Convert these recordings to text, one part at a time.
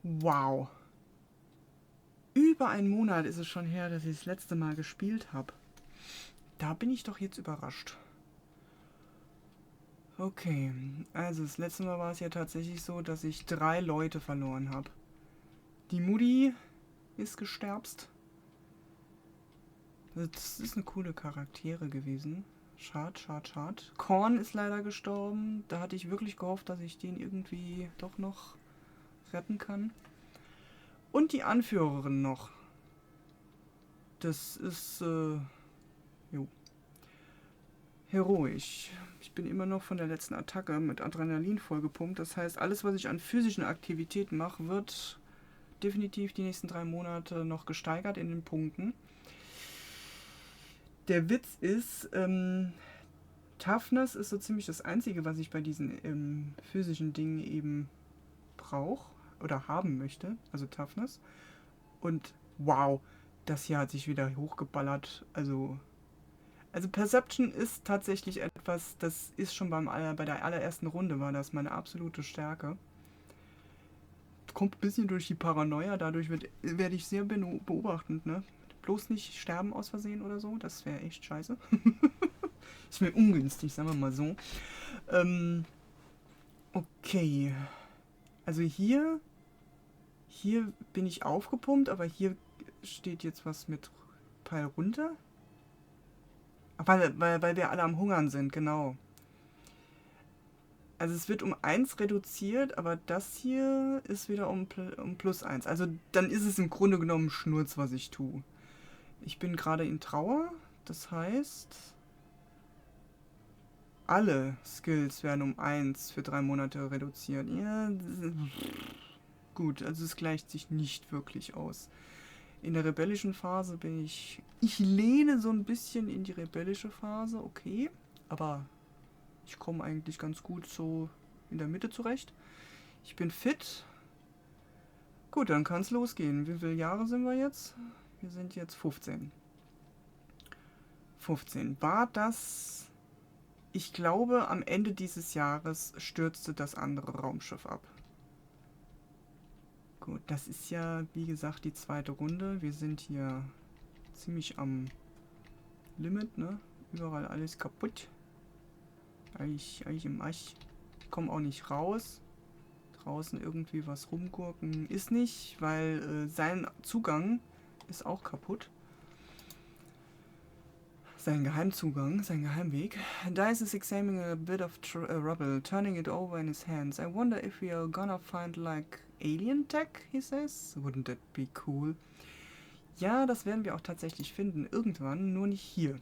Wow. Über einen Monat ist es schon her, dass ich das letzte Mal gespielt habe. Da bin ich doch jetzt überrascht. Okay, also das letzte Mal war es ja tatsächlich so, dass ich 3 Leute verloren habe. Die Mutti ist gesterbst. Das ist eine coole Charaktere gewesen. Schade, schade, schade. Korn ist leider gestorben. Da hatte ich wirklich gehofft, dass ich den irgendwie doch noch retten kann. Und die Anführerin noch. Das ist, jo, heroisch. Ich bin immer noch von der letzten Attacke mit Adrenalin vollgepumpt. Das heißt, alles, was ich an physischen Aktivitäten mache, wird definitiv die nächsten 3 Monate noch gesteigert in den Punkten. Der Witz ist, Toughness ist so ziemlich das Einzige, was ich bei diesen physischen Dingen eben brauche oder haben möchte. Also Toughness. Und wow, das hier hat sich wieder hochgeballert. Also Perception ist tatsächlich etwas, das ist schon bei der allerersten Runde war das meine absolute Stärke. Kommt ein bisschen durch die Paranoia, dadurch werde ich sehr beobachtend, ne? Bloß nicht sterben aus Versehen oder so, das wäre echt scheiße. Ist mir ungünstig, sagen wir mal so. Ähm, okay. Also hier bin ich aufgepumpt, aber hier steht jetzt was mit Pfeil runter. Weil wir alle am Hungern sind, genau. Also es wird um 1 reduziert, aber das hier ist wieder um plus 1. Also dann ist es im Grunde genommen Schnurz, was ich tue. Ich bin gerade in Trauer, das heißt, alle Skills werden um 1 für 3 Monate reduziert. Ja, gut, also es gleicht sich nicht wirklich aus. In der rebellischen Phase bin ich... Ich lehne so ein bisschen in die rebellische Phase, okay. Aber ich komme eigentlich ganz gut so in der Mitte zurecht. Ich bin fit. Gut, dann kann es losgehen. Wie viele Jahre sind wir jetzt? Wir sind jetzt 15. 15. War das... Ich glaube, am Ende dieses Jahres stürzte das andere Raumschiff ab. Gut, das ist ja, wie gesagt, die zweite Runde. Wir sind hier ziemlich am Limit, ne? Überall alles kaputt. Eigentlich im Arsch. Ich komme auch nicht raus. Draußen irgendwie was rumgurken ist nicht, weil sein Zugang ist auch kaputt. Sein Geheimzugang, sein Geheimweg. Dice is examining a bit of rubble, turning it over in his hands. I wonder if we are gonna find like alien tech, he says. Wouldn't that be cool? Ja, das werden wir auch tatsächlich finden. Irgendwann, nur nicht hier.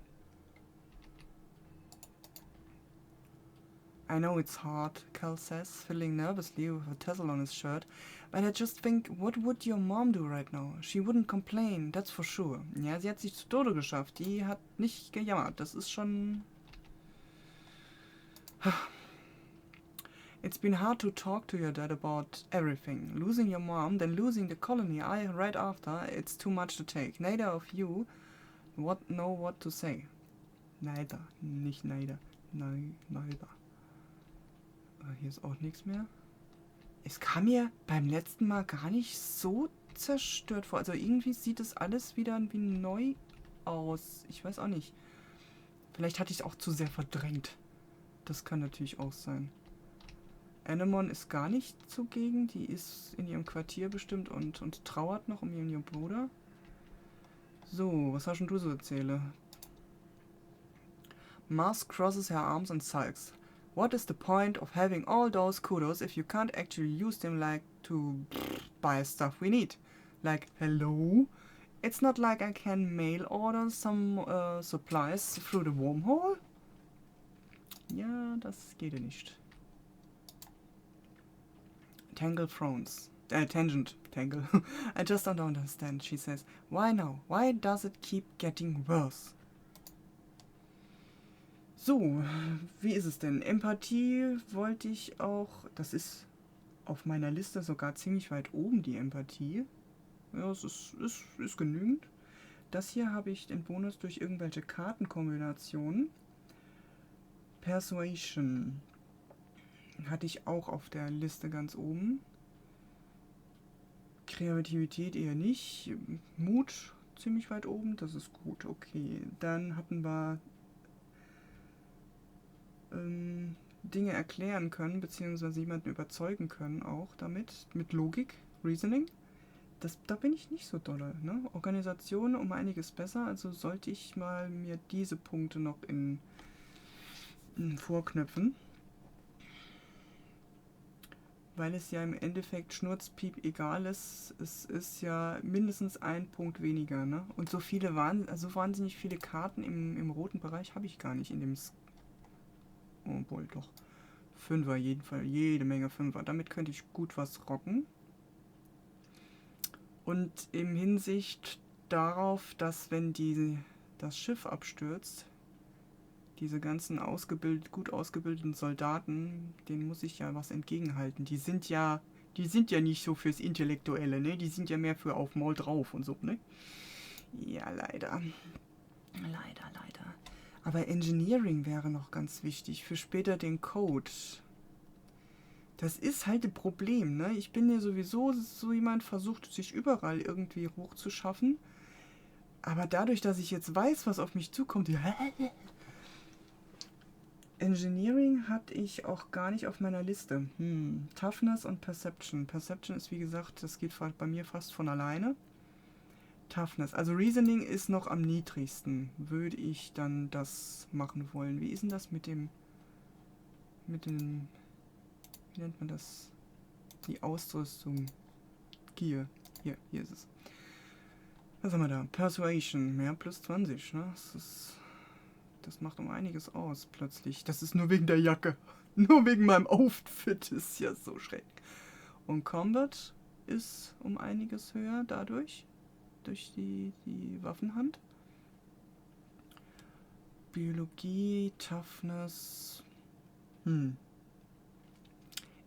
I know it's hard, Cal says, fiddling nervously with a tassel on his shirt. But I just think, what would your mom do right now? She wouldn't complain, that's for sure. Ja, sie hat sich zu Tode geschafft. Die hat nicht gejammert. Das ist schon... It's been hard to talk to your dad about everything. Losing your mom, then losing the colony right after, it's too much to take. Neither of you know what to say. Neither. Nicht neither. Neither. Hier ist auch nichts mehr. Es kam mir beim letzten Mal gar nicht so zerstört vor. Also irgendwie sieht es alles wieder wie neu aus. Ich weiß auch nicht. Vielleicht hatte ich es auch zu sehr verdrängt. Das kann natürlich auch sein. Anemon ist gar nicht zugegen. Die ist in ihrem Quartier bestimmt und trauert noch um ihren Bruder. So, was hast denn du so erzähle? Mars crosses her arms and sulks. What is the point of having all those kudos if you can't actually use them like to buy stuff we need? Like, hello? It's not like I can mail order some supplies through the wormhole? Ja, das geht ja nicht. Tangle frowns. Tangent. Tangle. I just don't understand, she says. Why now? Why does it keep getting worse? So, wie ist es denn? Empathie wollte ich auch... Das ist auf meiner Liste sogar ziemlich weit oben, die Empathie. Ja, es ist genügend. Das hier habe ich den Bonus durch irgendwelche Kartenkombinationen. Persuasion. Hatte ich auch auf der Liste ganz oben. Kreativität eher nicht. Mut ziemlich weit oben, das ist gut, okay. Dann hatten wir Dinge erklären können, beziehungsweise jemanden überzeugen können auch damit, mit Logik, Reasoning. Da bin ich nicht so dolle. Ne? Organisation um einiges besser, also sollte ich mal mir diese Punkte noch in vorknöpfen. Weil es ja im Endeffekt Schnurzpiep egal ist, es ist ja mindestens ein Punkt weniger. Ne? Und so viele so wahnsinnig viele Karten im roten Bereich habe ich gar nicht in dem obwohl doch. Fünfer, jedenfalls jede Menge Fünfer. Damit könnte ich gut was rocken. Und in Hinsicht darauf, dass wenn das Schiff abstürzt, diese ganzen gut ausgebildeten Soldaten, denen muss ich ja was entgegenhalten. Die sind ja nicht so fürs Intellektuelle, ne? Die sind ja mehr für auf Maul drauf und so, ne? Ja, leider. Leider. Aber Engineering wäre noch ganz wichtig für später den Code. Das ist halt ein Problem, ne? Ich bin ja sowieso so jemand, versucht sich überall irgendwie hochzuschaffen. Aber dadurch, dass ich jetzt weiß, was auf mich zukommt, Engineering hatte ich auch gar nicht auf meiner Liste. Toughness und Perception. Perception ist, wie gesagt, das geht bei mir fast von alleine. Toughness. Also Reasoning ist noch am niedrigsten. Würde ich dann das machen wollen. Wie ist denn das mit dem wie nennt man das? Die Ausrüstung. Gear. Hier ist es. Was haben wir da? Persuasion. Mehr plus 20, ne? Das macht um einiges aus, plötzlich. Das ist nur wegen der Jacke. Nur wegen meinem Outfit. Ist ja so schräg. Und Combat ist um einiges höher dadurch. Durch die Waffenhand. Biologie, Toughness.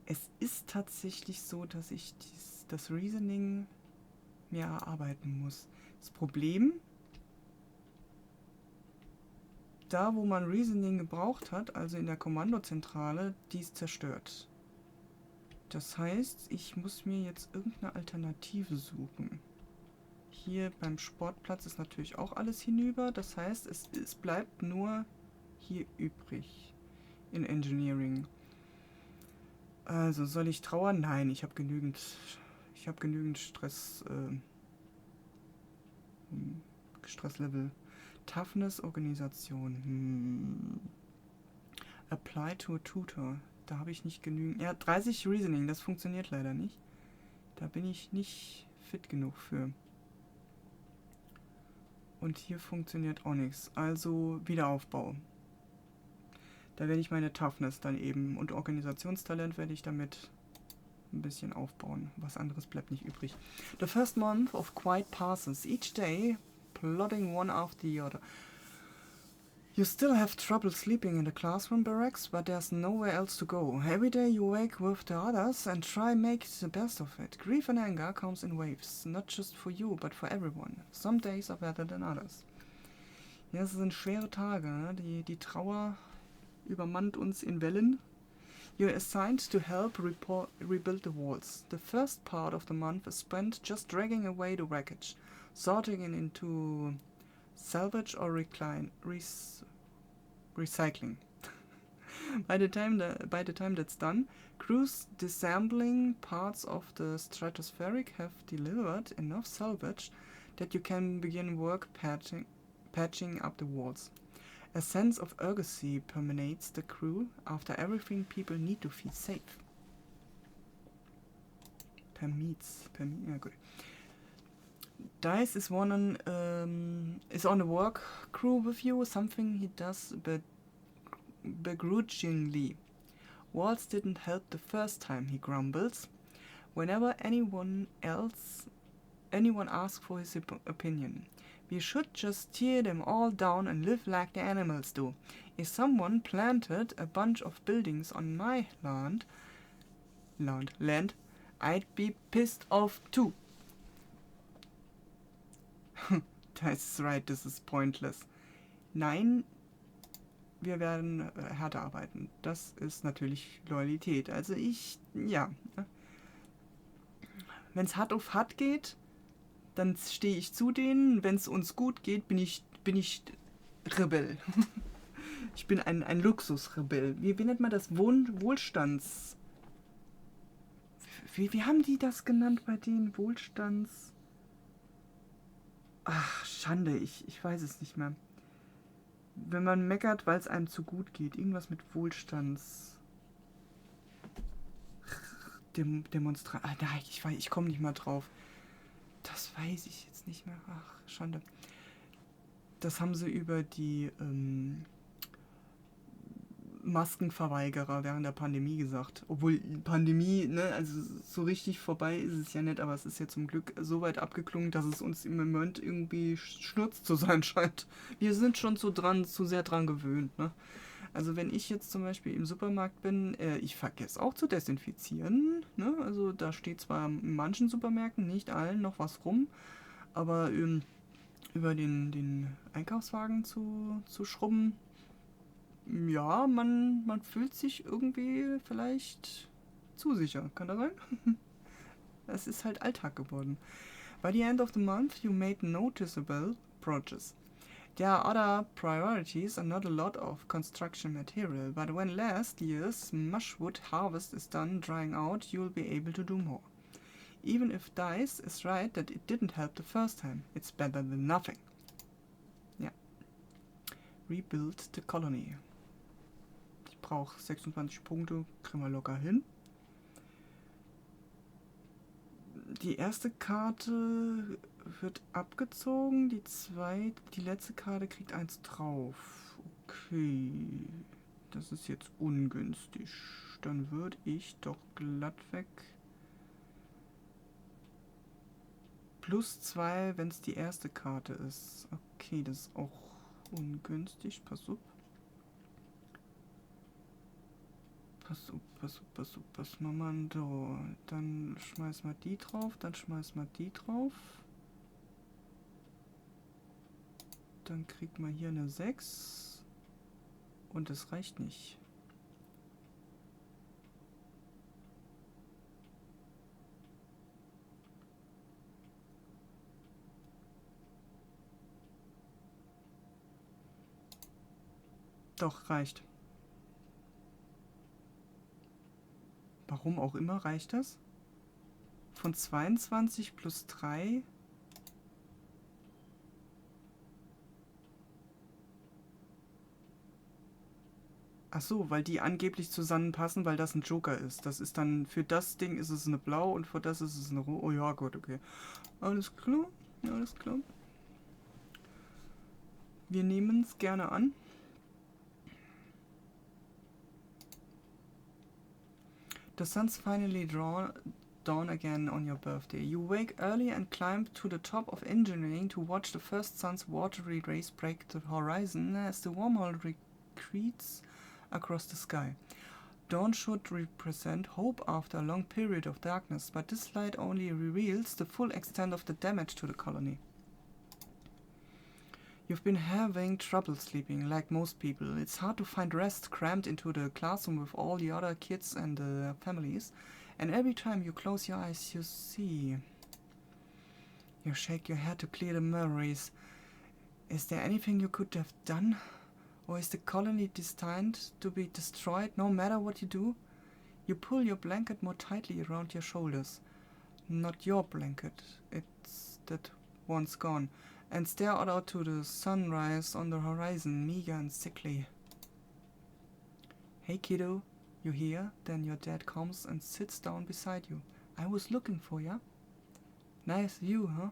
Es ist tatsächlich so, dass ich das Reasoning mir erarbeiten muss. Das Problem, da wo man Reasoning gebraucht hat, also in der Kommandozentrale, die ist zerstört. Das heißt, ich muss mir jetzt irgendeine Alternative suchen. Hier beim Sportplatz ist natürlich auch alles hinüber. Das heißt, es bleibt nur hier übrig in Engineering. Also, soll ich trauern? Nein, ich habe genügend Stresslevel. Toughness, Organisation. Apply to a Tutor. Da habe ich nicht genügend. Ja, 30 Reasoning, das funktioniert leider nicht. Da bin ich nicht fit genug für. Und hier funktioniert auch nichts. Also Wiederaufbau. Da werde ich meine Toughness dann eben und Organisationstalent werde ich damit ein bisschen aufbauen. Was anderes bleibt nicht übrig. The first month of quiet passes. Each day plodding one after the other. You still have trouble sleeping in the classroom barracks, but there's nowhere else to go. Every day you wake with the others and try make the best of it. Grief and anger comes in waves, not just for you, but for everyone. Some days are better than others. Ja, es sind schwere Tage, ne? Die Trauer übermannt uns in Wellen. You're assigned to help rebuild the walls. The first part of the month is spent just dragging away the wreckage, sorting it into salvage or recycling. By the time that's done, crews disassembling parts of the stratospheric have delivered enough salvage that you can begin work patching up the walls. A sense of urgency permeates the crew after everything people need to feel safe. Ja, gut. Dice is on a work crew with you, something he does begrudgingly. Waltz didn't help the first time, he grumbles. Whenever anyone asks for his opinion. We should just tear them all down and live like the animals do. If someone planted a bunch of buildings on my land, I'd be pissed off too. That's right, this is pointless. Nein, wir werden härter arbeiten. Das ist natürlich Loyalität. Also Wenn es hart auf hart geht, dann stehe ich zu denen. Wenn es uns gut geht, bin ich Rebell. Ich bin ein Luxusrebell. Wie nennt man das? Wohlstands... Wie haben die das genannt bei denen? Wohlstands... Ach, Schande, ich weiß es nicht mehr. Wenn man meckert, weil es einem zu gut geht. Irgendwas mit Wohlstands... Demonstration. Ah, nein, ich komme nicht mal drauf. Das weiß ich jetzt nicht mehr. Ach, Schande. Das haben sie über die Maskenverweigerer während der Pandemie gesagt. Obwohl Pandemie, ne, also so richtig vorbei ist es ja nicht, aber es ist ja zum Glück so weit abgeklungen, dass es uns im Moment irgendwie Schnurz zu sein scheint. Wir sind schon zu sehr dran gewöhnt, ne? Also wenn ich jetzt zum Beispiel im Supermarkt bin, ich vergesse auch zu desinfizieren, ne? Also da steht zwar in manchen Supermärkten, nicht allen, noch was rum, aber über den Einkaufswagen zu schrubben, ja, man fühlt sich irgendwie vielleicht zu sicher. Kann das sein? Es ist halt Alltag geworden. By the end of the month, you made noticeable progress. There are other priorities and not a lot of construction material, but when last year's mushwood harvest is done drying out, you'll be able to do more. Even if Dice is right that it didn't help the first time, it's better than nothing. Ja. Rebuild the colony. Ich brauche 26 Punkte, kriegen wir locker hin. Die erste Karte wird abgezogen, die letzte Karte kriegt 1 drauf. Okay, das ist jetzt ungünstig. Dann würde ich doch glatt weg. +2, wenn es die erste Karte ist. Okay, das ist auch ungünstig. Pass auf. Pass mal, Mando. Dann schmeiß mal die drauf, dann schmeiß mal die drauf. Dann kriegt man hier eine 6. Und das reicht nicht. Doch, reicht. Warum auch immer reicht das? Von 22 plus 3. Ach so, weil die angeblich zusammenpassen, weil das ein Joker ist. Das ist dann, für das Ding ist es eine Blau und für das ist es eine Rot. Oh ja, gut, okay. Alles klar, alles klar. Wir nehmen es gerne an. The sun's finally dawn again on your birthday. You wake early and climb to the top of engineering to watch the first sun's watery rays break the horizon as the wormhole retreats across the sky. Dawn should represent hope after a long period of darkness, but this light only reveals the full extent of the damage to the colony. You've been having trouble sleeping, like most people. It's hard to find rest crammed into the classroom with all the other kids and their families, and every time you close your eyes you see... You shake your head to clear the memories. Is there anything you could have done? Or is the colony destined to be destroyed no matter what you do? You pull your blanket more tightly around your shoulders. Not your blanket, it's that one's gone. And stare out to the sunrise on the horizon, meager and sickly. Hey kiddo, you here? Then your dad comes and sits down beside you. I was looking for ya. Nice view, huh?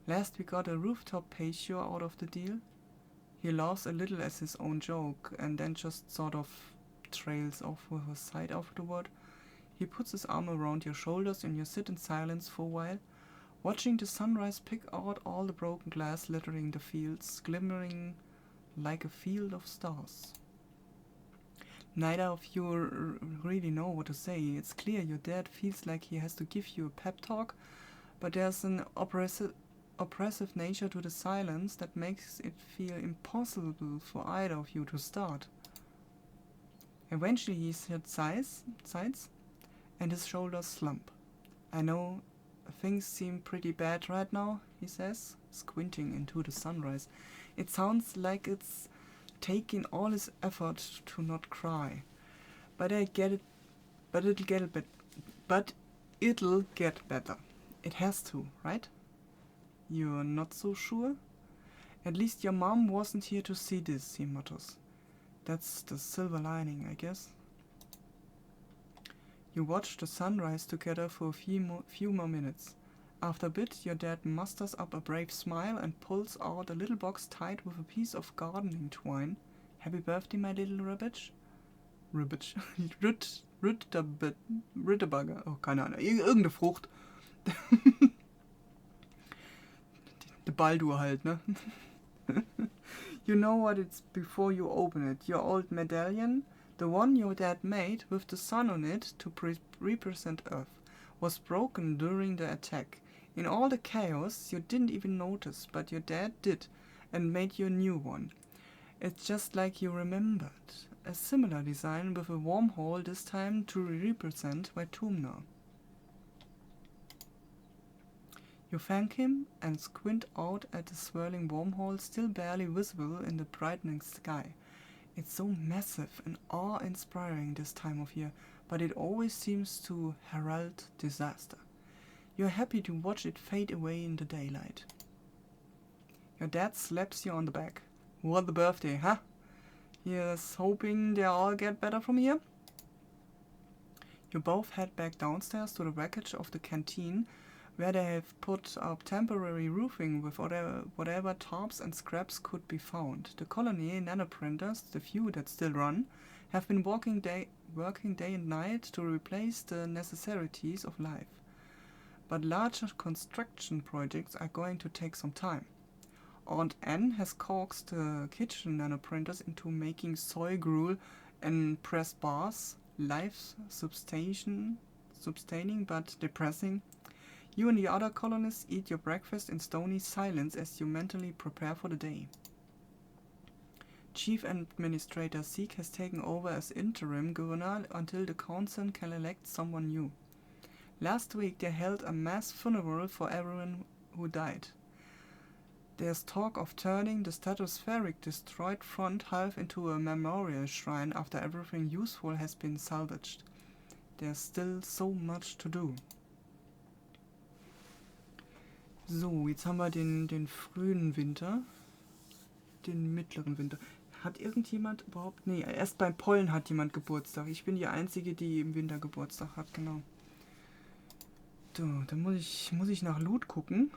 Last we got a rooftop patio out of the deal. He laughs a little at his own joke and then just sort of trails off with a sigh afterward. He puts his arm around your shoulders and you sit in silence for a while, watching the sunrise pick out all the broken glass littering the fields, glimmering like a field of stars. Neither of you really know what to say. It's clear your dad feels like he has to give you a pep talk, but there's an oppressive nature to the silence that makes it feel impossible for either of you to start. Eventually he sides and his shoulders slump. I know Things seem pretty bad right now, he says, squinting into the sunrise. It sounds like it's taking all his effort to not cry. But I get it. But it'll get a bit. But it'll get better. It has to, right? You're not so sure? At least your mom wasn't here to see this, he mutters. That's the silver lining, I guess. You watch the sunrise together for a few more minutes. After a bit, your dad musters up a brave smile and pulls out a little box tied with a piece of gardening twine. Happy birthday, my little Ribbage. Ribbage. Ritterbugger. Oh, keine Ahnung. Irgendeine Frucht. Der Baldur halt, ne? You know what it's before you open it. Your old medallion, the one your dad made with the sun on it to represent Earth, was broken during the attack. In all the chaos, you didn't even notice, but your dad did, and made you a new one. It's just like you remembered. A similar design with a wormhole, this time to represent Waitumna. You thank him and squint out at the swirling wormhole still barely visible in the brightening sky. It's so massive and awe-inspiring this time of year, but it always seems to herald disaster. You're happy to watch it fade away in the daylight. Your dad slaps you on the back. What the birthday, huh? Here's hoping they all get better from here. You both head back downstairs to the wreckage of the canteen, where they have put up temporary roofing with whatever tarps and scraps could be found. The colony nanoprinters, the few that still run, have been working day and night to replace the necessities of life. But larger construction projects are going to take some time. Aunt Anne has coaxed the kitchen nanoprinters into making soy gruel and pressed bars, life-sustaining but depressing. You and the other colonists eat your breakfast in stony silence as you mentally prepare for the day. Chief Administrator Zeke has taken over as interim governor until the council can elect someone new. Last week they held a mass funeral for everyone who died. There's talk of turning the stratospheric destroyed front half into a memorial shrine after everything useful has been salvaged. There's still so much to do. So, jetzt haben wir den frühen Winter, den mittleren Winter. Hat irgendjemand überhaupt... Nee, erst beim Pollen hat jemand Geburtstag. Ich bin die Einzige, die im Winter Geburtstag hat, genau. So, dann muss ich nach Loot gucken.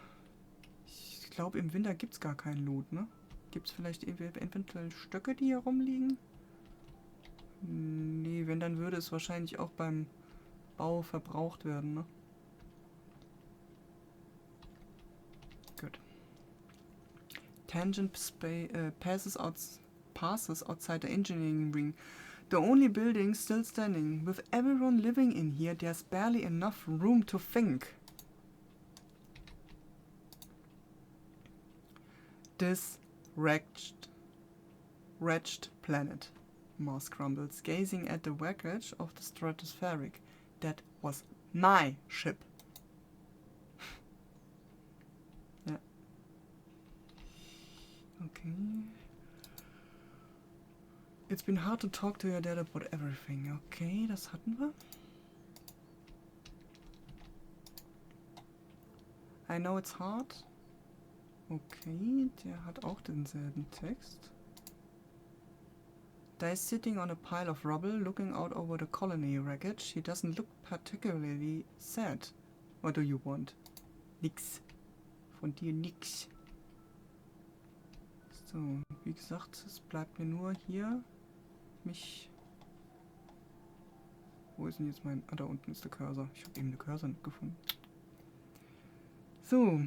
Ich glaube, im Winter gibt es gar keinen Loot, ne? Gibt es vielleicht eventuell Stöcke, die hier rumliegen? Nee, wenn, dann würde es wahrscheinlich auch beim Bau verbraucht werden, ne? Gut. Tangent passes outside the engineering ring. The only building still standing. With everyone living in here, there's barely enough room to think. This wretched planet, Mars grumbles, gazing at the wreckage of the stratospheric. That was my ship. Yeah. Okay. It's been hard to talk to your dad about everything. Okay, das hatten wir. I know it's hard. Okay, der hat auch denselben Text. Dice sitting on a pile of rubble, looking out over the colony wreckage. He doesn't look particularly sad. What do you want? Nix. Von dir nix. So, wie gesagt, es bleibt mir nur hier mich... Wo ist denn jetzt mein... Ah, da unten ist der Cursor. Ich habe eben den Cursor nicht gefunden. So.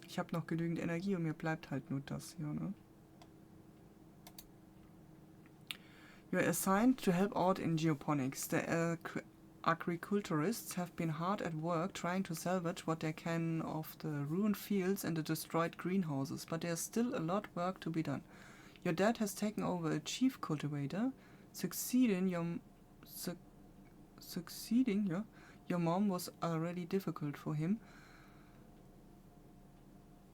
Ich habe noch genügend Energie und mir bleibt halt nur das hier, ne? You're assigned to help out in geoponics. The agriculturists have been hard at work trying to salvage what they can of the ruined fields and the destroyed greenhouses, but there's still a lot of work to be done. Your dad has taken over a chief cultivator, succeeding your Your mom was already difficult for him.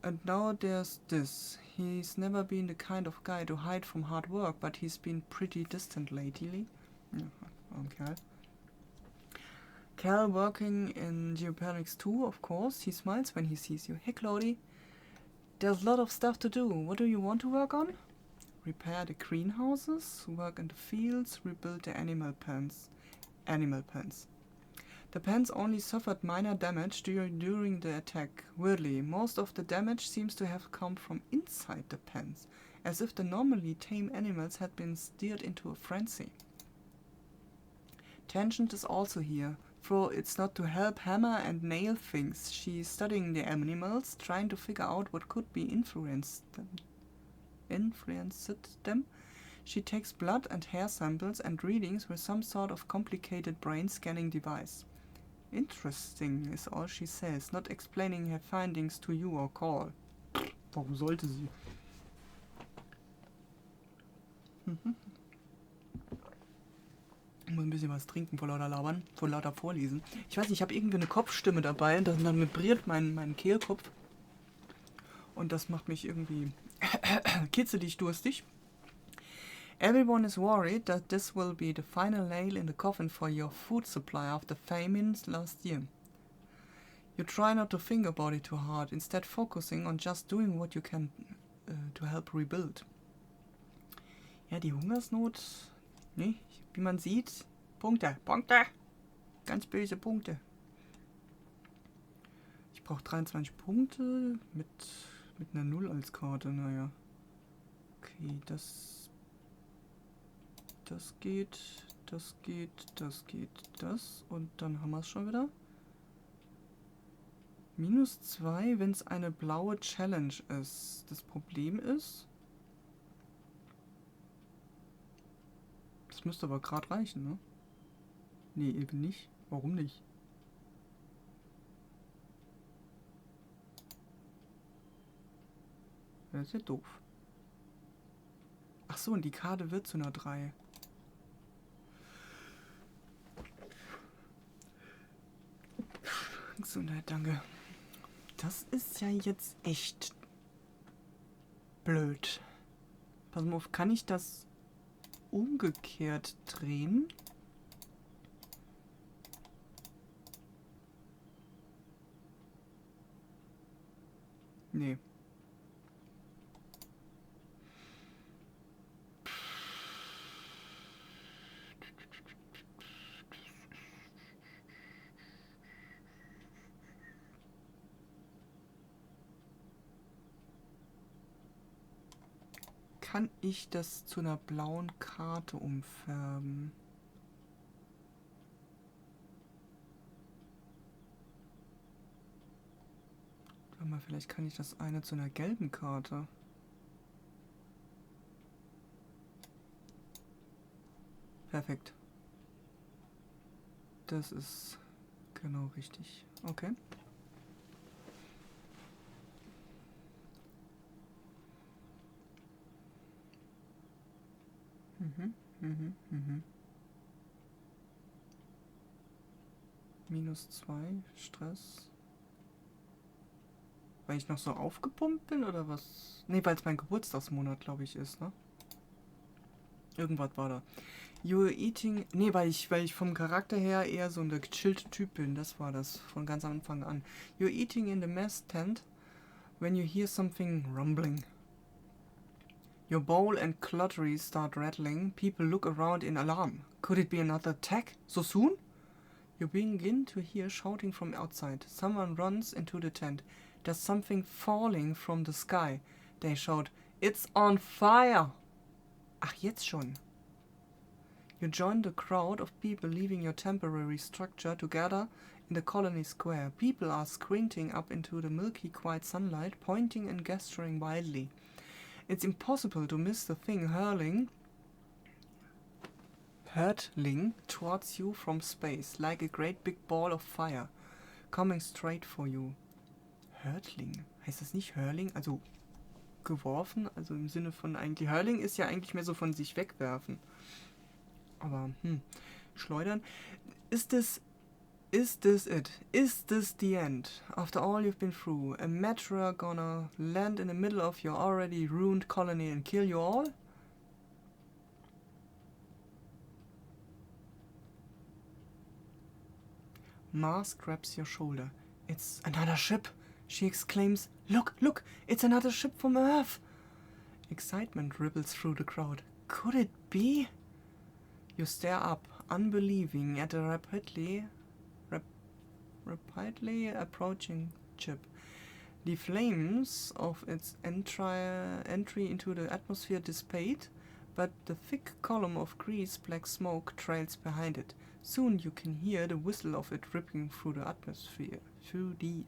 And now there's this. He's never been the kind of guy to hide from hard work, but he's been pretty distant lately. Okay. Cal working in geopolitics too, of course. He smiles when he sees you. Hey, Claudie. There's a lot of stuff to do. What do you want to work on? Repair the greenhouses, work in the fields, rebuild the animal pens. The pens only suffered minor damage during the attack. Weirdly, most of the damage seems to have come from inside the pens, as if the normally tame animals had been steered into a frenzy. Tangent is also here, for it's not to help hammer and nail things. She's studying the animals, trying to figure out what could be influenced them. She takes blood and hair samples and readings with some sort of complicated brain scanning device. Interesting is all she says, not explaining her findings to you or Call. Warum sollte sie? Ich muss ein bisschen was trinken vor lauter Labern, vor lauter Vorlesen. Ich weiß nicht, ich habe irgendwie eine Kopfstimme dabei und dann vibriert mein Kehlkopf. Und das macht mich irgendwie kitzelig durstig. Everyone is worried that this will be the final nail in the coffin for your food supply after famines last year. You try not to think about it too hard, instead focusing on just doing what you can to help rebuild. Ja, die Hungersnot, ne, wie man sieht, Punkte, ganz böse Punkte. Ich brauche 23 Punkte mit einer 0 als Karte, naja. Okay, das geht, das und dann haben wir es schon wieder. -2, wenn es eine blaue Challenge ist. Das Problem ist, das müsste aber gerade reichen, ne? Nee, eben nicht. Warum nicht? Das ist ja doof. Ach so, und die Karte wird zu einer 3. Gesundheit, danke. Das ist ja jetzt echt blöd. Pass mal auf, kann ich das umgekehrt drehen? Nee. Kann ich das zu einer blauen Karte umfärben? Warte mal, vielleicht kann ich das eine zu einer gelben Karte. Perfekt. Das ist genau richtig. Okay. -2, Stress. Weil ich noch so aufgepumpt bin oder was? Ne, weil es mein Geburtstagsmonat, glaube ich, ist, ne? Irgendwas war da. You're eating. Ne, weil ich vom Charakter her eher so ein gechillte Typ bin. Das war das von ganz am Anfang an. You're eating in the mess tent when you hear something rumbling. Your bowl and cutlery start rattling. People look around in alarm. Could it be another attack? So soon? You begin to hear shouting from outside. Someone runs into the tent. There's something falling from the sky. They shout, "It's on fire!" Ach, jetzt schon. You join the crowd of people leaving your temporary structure together in the colony square. People are squinting up into the milky white sunlight, pointing and gesturing wildly. It's impossible to miss the thing hurtling towards you from space, like a great big ball of fire, coming straight for you. Hurtling? Heißt das nicht Hurling? Also geworfen? Also im Sinne von eigentlich... Hurling ist ja eigentlich mehr so von sich wegwerfen. Aber, schleudern. Ist es Is this it? Is this the end? After all you've been through, a meteor gonna land in the middle of your already ruined colony and kill you all? Mars grabs your shoulder. It's another ship, she exclaims. Look, look, it's another ship from Earth. Excitement ripples through the crowd. Could it be? You stare up, unbelieving, at a rapidly approaching ship. The flames of its entry into the atmosphere dissipate, but the thick column of grease-black smoke trails behind it. Soon you can hear the whistle of it ripping through the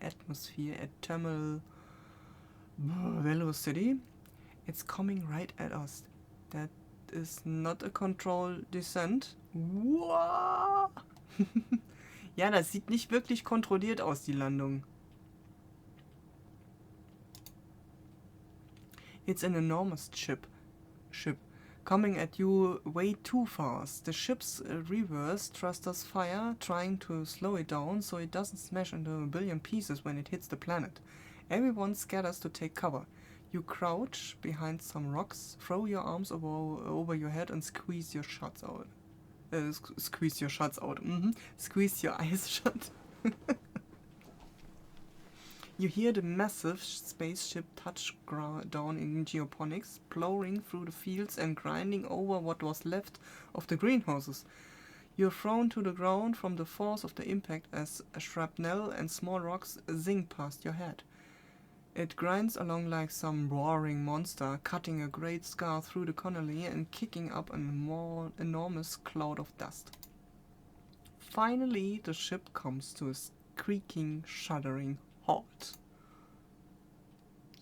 atmosphere at terminal velocity. It's coming right at us. That is not a controlled descent. Wow. Ja, das sieht nicht wirklich kontrolliert aus, die Landung. It's an enormous ship, coming at you way too fast. The ship's reverse thrusters fire, trying to slow it down so it doesn't smash into a billion pieces when it hits the planet. Everyone scatters to take cover. You crouch behind some rocks, throw your arms over your head and squeeze your shots out. Squeeze your shots out. Squeeze your eyes shut. You hear the massive spaceship touch down in geoponics, plowing through the fields and grinding over what was left of the greenhouses. You're thrown to the ground from the force of the impact as shrapnel and small rocks zing past your head. It grinds along like some roaring monster, cutting a great scar through the colony and kicking up an enormous cloud of dust. Finally, the ship comes to a creaking, shuddering halt.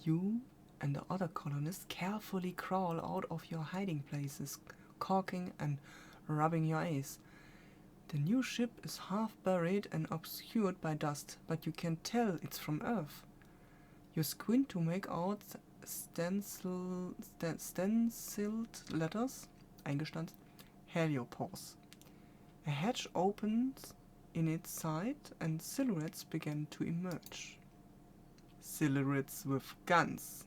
You and the other colonists carefully crawl out of your hiding places, caulking and rubbing your eyes. The new ship is half buried and obscured by dust, but you can tell it's from Earth. You squint to make out stenciled letters, eingestanzt, heliopause. A hatch opens in its side and silhouettes begin to emerge. Silhouettes with guns.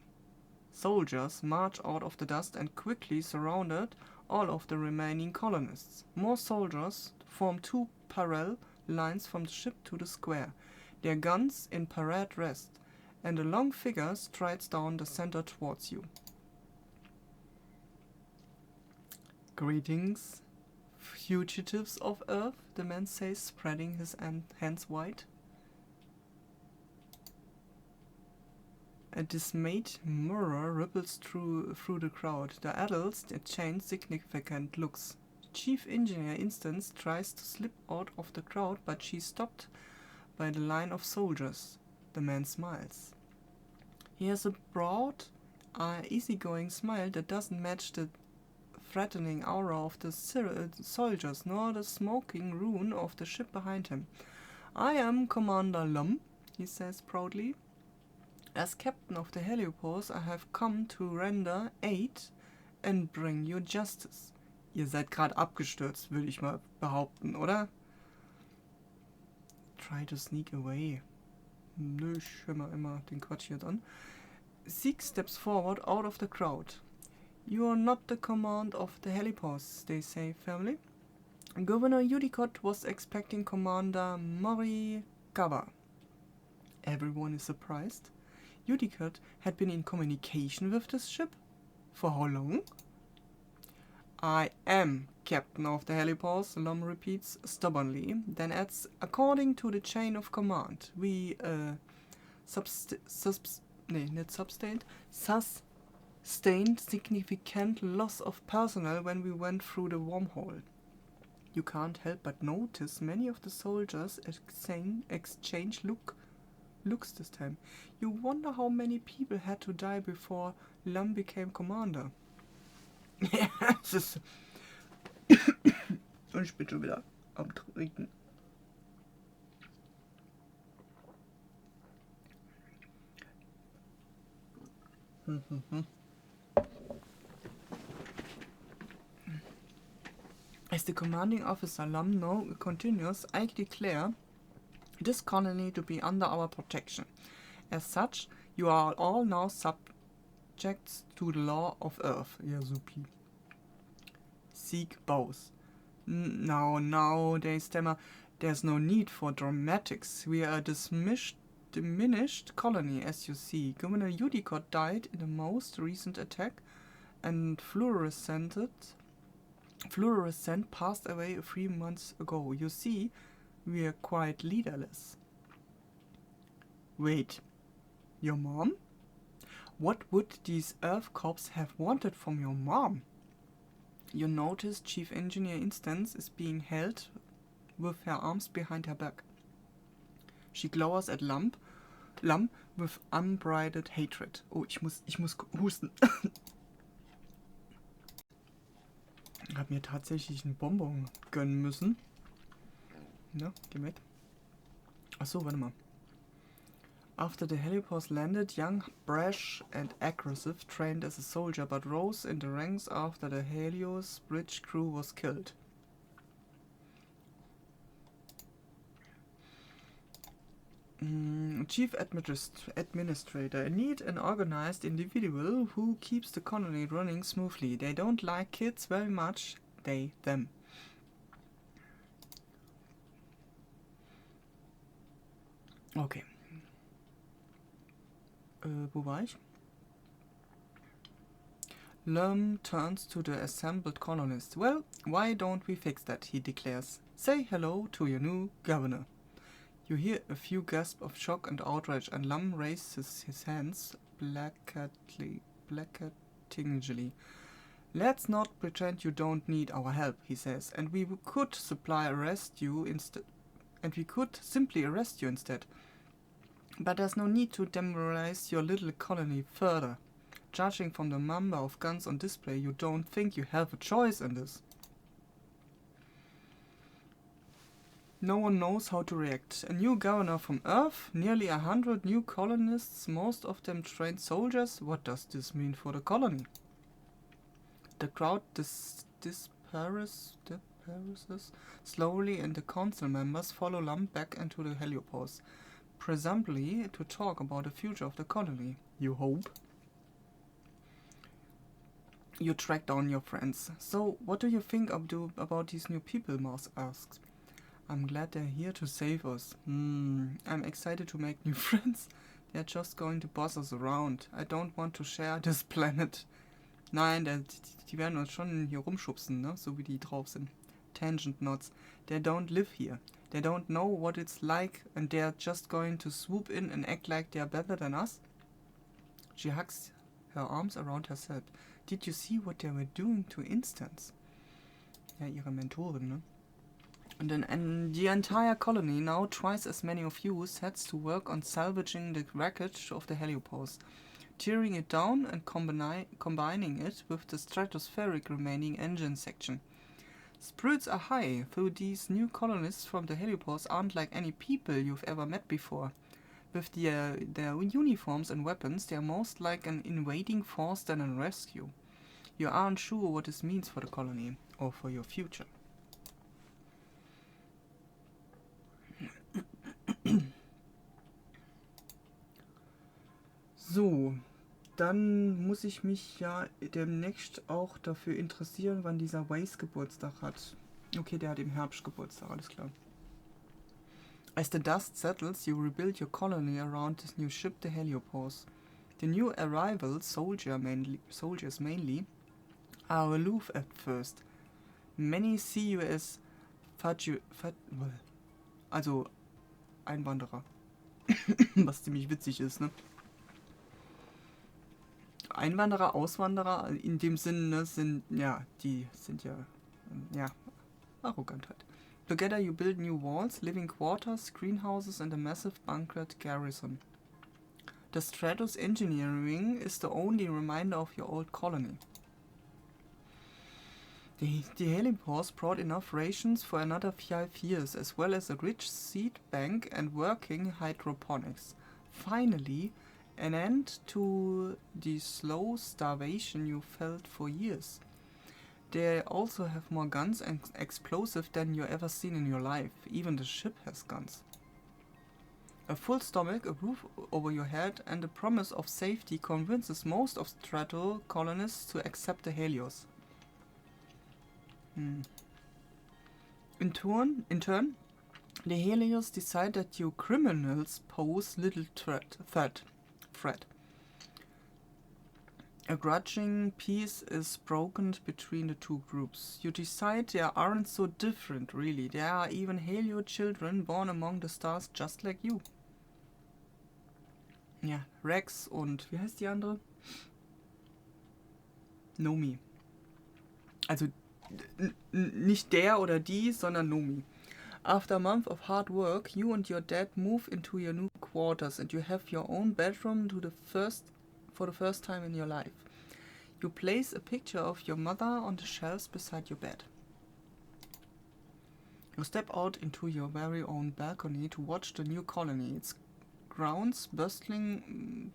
Soldiers march out of the dust and quickly surrounded all of the remaining colonists. More soldiers form two parallel lines from the ship to the square, their guns in parade rest, and a long figure strides down the center towards you. Greetings, fugitives of Earth, the man says, spreading his hands wide. A dismayed murmur ripples through the crowd. The adults exchange significant looks. The chief engineer instance tries to slip out of the crowd, but she's stopped by the line of soldiers. The man smiles. He has a broad, easygoing smile that doesn't match the threatening aura of the soldiers, nor the smoking ruin of the ship behind him. I am Commander Lum, he says proudly. As captain of the heliopause, I have come to render aid and bring you justice. Ihr seid gerade abgestürzt, würde ich mal behaupten, oder? Try to sneak away. Nö, ich höre mal immer den Quatsch hier an. Zeke steps forward out of the crowd. You are not the command of the heliopause, they say firmly. Governor Udicott was expecting Commander Morikawa. Everyone is surprised. Udicott had been in communication with this ship? For how long? I am captain of the heliopause, Lum repeats stubbornly, then adds, according to the chain of command, we sustained significant loss of personnel when we went through the wormhole. You can't help but notice many of the soldiers exchange looks this time. You wonder how many people had to die before Lum became commander. Ja, es ist... Und ich bin schon wieder am Trinken. As the commanding officer Lum now continues, I declare this colony to be under our protection. As such, you are all now subjects to the law of Earth. Ja, supi. Seek both. Now, they stammer. There's no need for dramatics. We are a diminished colony, as you see. Governor Udicott died in the most recent attack, and Fluorescent passed away 3 months ago. You see, we are quite leaderless. Wait, your mom? What would these Earth Corps have wanted from your mom? You notice Chief Engineer Instance is being held with her arms behind her back. She glowers at Lam with unbridled hatred. Oh, ich muss husten. Hab mir tatsächlich einen Bonbon gönnen müssen. Na, geh weg. Achso, warte mal. After the heliports landed, young, brash and aggressive, trained as a soldier, but rose in the ranks after the Helios bridge crew was killed. Chief Administrator, a neat and organized individual who keeps the colony running smoothly. They don't like kids very much, them. Okay. Wo war ich? Lum turns to the assembled colonists. Well, why don't we fix that, he declares. Say hello to your new governor. You hear a few gasps of shock and outrage, and Lum raises his hands placatingly. Let's not pretend you don't need our help, he says, and we could simply arrest you instead. But there's no need to demoralize your little colony further. Judging from the number of guns on display, you don't think you have a choice in this. No one knows how to react. A new governor from Earth, nearly 100 new colonists, most of them trained soldiers. What does this mean for the colony? The crowd disperses slowly, and the council members follow Lum back into the heliopause, presumably to talk about the future of the colony. You hope? You track down your friends. So, what do you think about these new people? Mars asks. I'm glad they're here to save us. I'm excited to make new friends. They're just going to boss us around. I don't want to share this planet. Nein, die werden uns schon hier rumschubsen, ne? So wie die drauf sind. Tangent nods. They don't live here. They don't know what it's like, and they're just going to swoop in and act like they're better than us. She hugs her arms around herself. Did you see what they were doing to Instance? Ja, ihre Mentorin, ne? And the entire colony, now twice as many of you, sets to work on salvaging the wreckage of the heliopause, tearing it down and combining it with the stratospheric remaining engine section. Spirits are high, though these new colonists from the heliopause aren't like any people you've ever met before. With their uniforms and weapons, they are most like an invading force than a rescue. You aren't sure what this means for the colony or for your future. So, dann muss ich mich ja demnächst auch dafür interessieren, wann dieser Waze Geburtstag hat. Okay, der hat im Herbst Geburtstag, alles klar. As the dust settles, you rebuild your colony around this new ship, the Heliopause. The new arrivals, soldiers mainly, are aloof at first. Many see you as also Einwanderer. Was ziemlich witzig ist, ne? Einwanderer, Auswanderer, in dem Sinne sind ja arrogant halt. Together you build new walls, living quarters, greenhouses and a massive bunkered garrison. The Stratos engineering is the only reminder of your old colony. The heliports brought enough rations for another 5 years, as well as a rich seed bank and working hydroponics. Finally, an end to the slow starvation you felt for years. They also have more guns and explosives than you ever seen in your life. Even the ship has guns. A full stomach, a roof over your head, and a promise of safety convinces most of strato-colonists to accept the Helios. In turn, the Helios decide that you criminals pose little threat. A grudging peace is broken between the two groups. You decide they aren't so different, really. There are even Helio children born among the stars just like you. Ja, Rex und wie heißt die andere? Nomi. Also nicht der oder die, sondern Nomi. After a month of hard work, you and your dad move into your new quarters and you have your own bedroom for the first time in your life. You place a picture of your mother on the shelves beside your bed. You step out into your very own balcony to watch the new colony. Its grounds bustling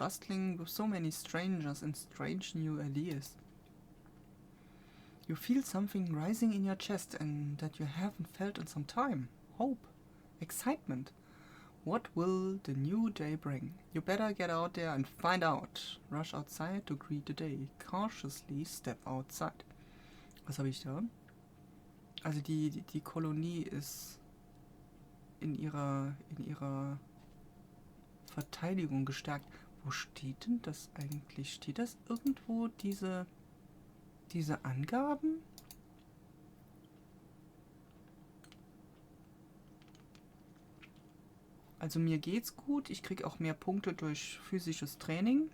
with so many strangers and strange new ideas. You feel something rising in your chest and that you haven't felt in some time. Hope. Excitement. What will the new day bring? You better get out there and find out. Rush outside to greet the day. Cautiously step outside. Was habe ich da? Also die Kolonie ist in ihrer Verteidigung gestärkt. Wo steht denn das eigentlich? Steht das irgendwo, diese Angaben? Also mir geht's gut. Ich kriege auch mehr Punkte durch physisches Training.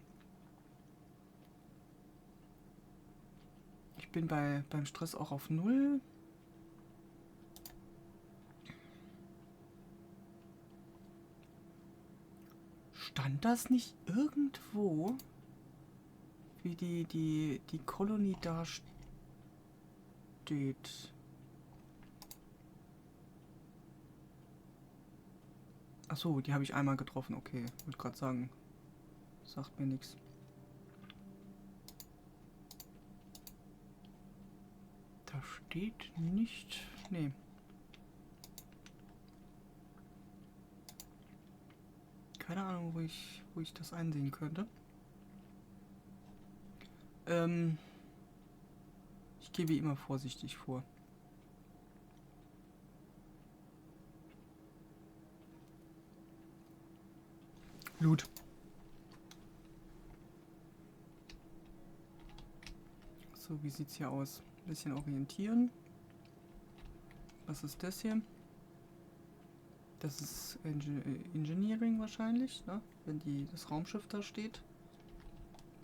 Ich bin beim Stress auch auf 0. Stand das nicht irgendwo, wie die Kolonie da steht? Achso, die habe ich einmal getroffen, okay. Ich wollte gerade sagen, sagt mir nichts. Da steht nicht... Nee. Keine Ahnung, wo ich das einsehen könnte. Ich gehe wie immer vorsichtig vor. Loot. So, wie sieht's hier aus? Ein bisschen orientieren. Was ist das hier? Das ist Engineering wahrscheinlich, ne? Wenn das Raumschiff da steht.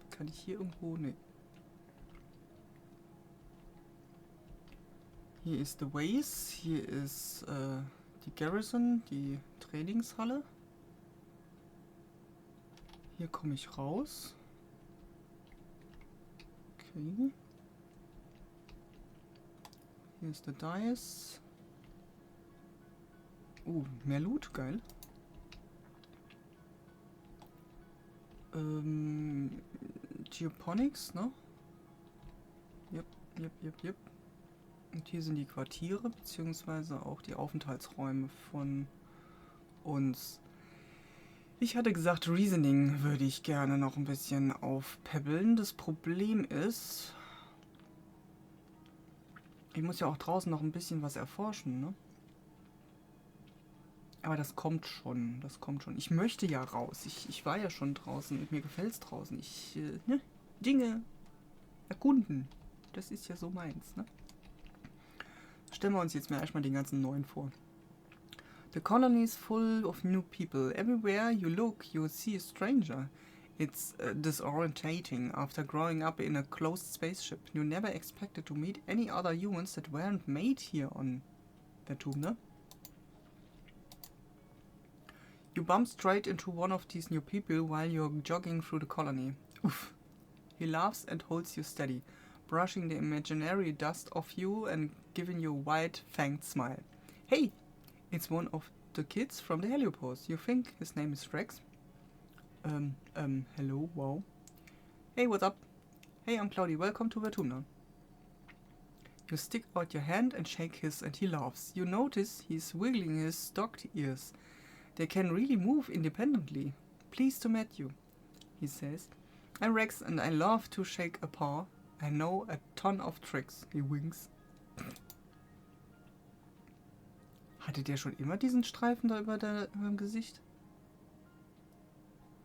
Kann ich hier irgendwo... Ne. Hier ist The Ways. Hier ist die Garrison, die Trainingshalle. Hier komme ich raus. Okay. Hier ist der Dice. Mehr Loot, geil. Geoponics, ne? Yep. Und hier sind die Quartiere, beziehungsweise auch die Aufenthaltsräume von uns. Ich hatte gesagt, Reasoning würde ich gerne noch ein bisschen aufpäppeln. Das Problem ist, ich muss ja auch draußen noch ein bisschen was erforschen, ne? Aber das kommt schon, Ich möchte ja raus. Ich war ja schon draußen und mir gefällt's draußen. Dinge erkunden. Das ist ja so meins, ne? Stellen wir uns jetzt mal erstmal den ganzen neuen vor. The colony is full of new people. Everywhere you look, you see a stranger. It's disorientating. After growing up in a closed spaceship, you never expected to meet any other humans that weren't made here on Vertum, ne? You bump straight into one of these new people while you're jogging through the colony. Oof. He laughs and holds you steady, brushing the imaginary dust off you and giving you a wide-fanged smile. Hey! It's one of the kids from the heliopause. You think his name is Rex? Hello, wow. Hey, what's up? Hey, I'm Cloudy, welcome to Vertumna. You stick out your hand and shake his and he laughs. You notice he's wiggling his stocked ears. They can really move independently. Pleased to meet you, he says. I'm Rex and I love to shake a paw. I know a ton of tricks. He winks. Hatte der schon immer diesen Streifen da über dem Gesicht?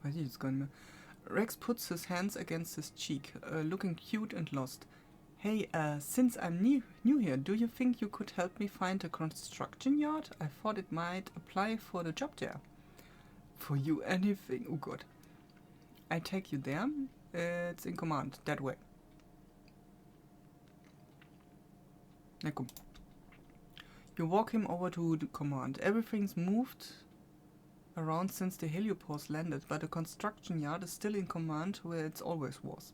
Weiß ich jetzt gar nicht mehr. Rex puts his hands against his cheek, looking cute and lost. Hey, since I'm new here, do you think you could help me find a construction yard? I thought it might apply for the job there. For you anything? Oh Gott. I take you there. It's in command. That way. Na komm. You walk him over to the command. Everything's moved around since the heliopause landed, but the construction yard is still in command where it always was.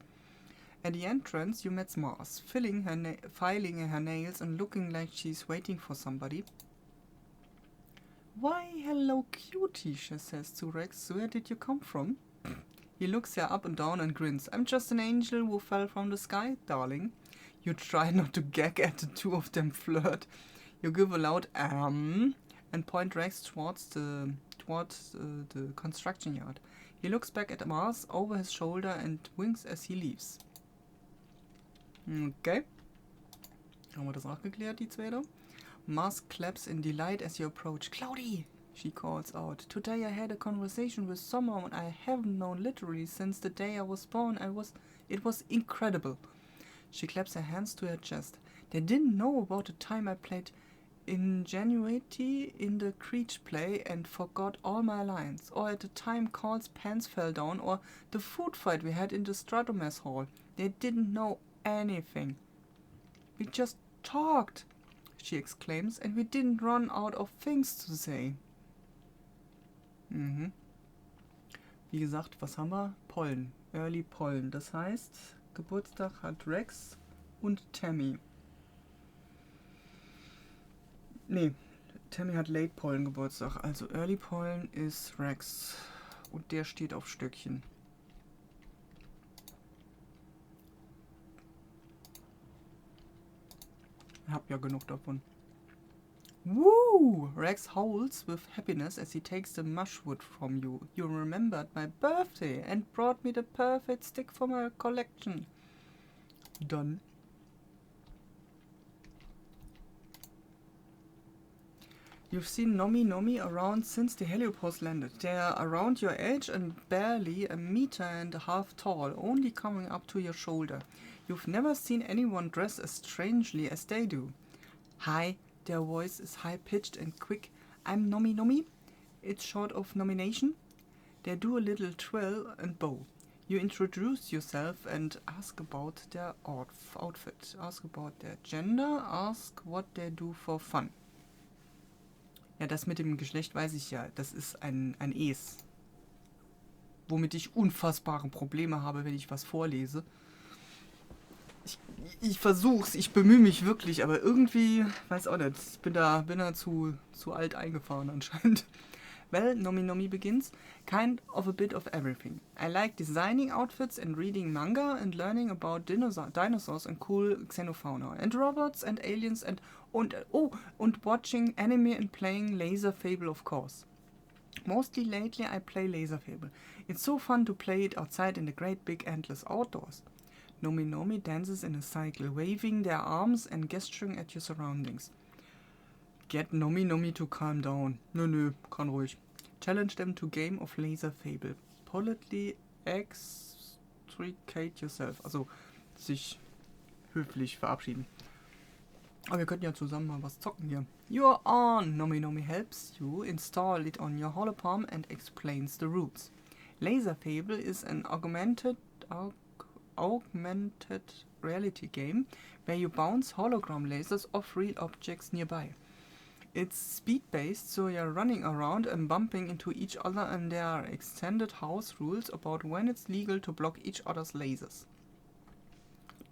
At the entrance, you met Mars, filing her nails and looking like she's waiting for somebody. Why, hello cutie, she says to Rex. Where did you come from? He looks her up and down and grins. I'm just an angel who fell from the sky, darling. You try not to gag at the two of them flirt. You give a loud and point Rex towards the construction yard. He looks back at Mars over his shoulder and winks as he leaves. Okay. Haben wir das auch geklärt, die zwei da? Mars claps in delight as you approach. Cloudy, she calls out. Today I had a conversation with someone I haven't known literally since the day I was born. It was incredible. She claps her hands to her chest. They didn't know about the time I played Ingenuity in the Creech play and forgot all my lines, or at the time Carl's pants fell down, or the food fight we had in the Stratomass hall. They didn't know anything. We just talked, she exclaims, and we didn't run out of things to say. Wie gesagt, was haben wir? Pollen. Early Pollen. Das heißt, Geburtstag hat Rex und Tammy. Nee, Tammy hat Late Pollen Geburtstag. Also Early Pollen ist Rex. Und der steht auf Stöckchen. Ich hab ja genug davon. Woo! Rex howls with happiness as he takes the mushwood from you. You remembered my birthday and brought me the perfect stick for my collection. Done. You've seen Nomi around since the heliopause landed. They're around your age and barely 1.5 meters tall, only coming up to your shoulder. You've never seen anyone dress as strangely as they do. Hi, their voice is high-pitched and quick. I'm Nomi. It's short of nomination. They do a little twirl and bow. You introduce yourself and ask about their outfit. Ask about their gender. Ask what they do for fun. Ja, das mit dem Geschlecht weiß ich ja. Das ist ein Es. Womit ich unfassbare Probleme habe, wenn ich was vorlese. Ich versuch's, ich bemühe mich wirklich, aber irgendwie, weiß auch nicht, ich bin da zu alt eingefahren anscheinend. Well, Nomi begins. Kind of a bit of everything. I like designing outfits and reading manga and learning about dinosaurs and cool xenofauna and robots and aliens and watching anime and playing Laser Fable, of course. Mostly lately I play Laser Fable. It's so fun to play it outside in the great big endless outdoors. Nomi dances in a cycle, waving their arms and gesturing at your surroundings. Get Nomi to calm down. Nö, kann ruhig. Challenge them to game of Laser Fable. Politely extricate yourself. Also, sich höflich verabschieden. Aber wir könnten ja zusammen mal was zocken hier. You're on! Nomi helps you install it on your holopalm and explains the rules. Laser Fable is an augmented reality game where you bounce hologram lasers off real objects nearby. It's speed-based, so you're running around and bumping into each other, and there are extended house rules about when it's legal to block each other's lasers.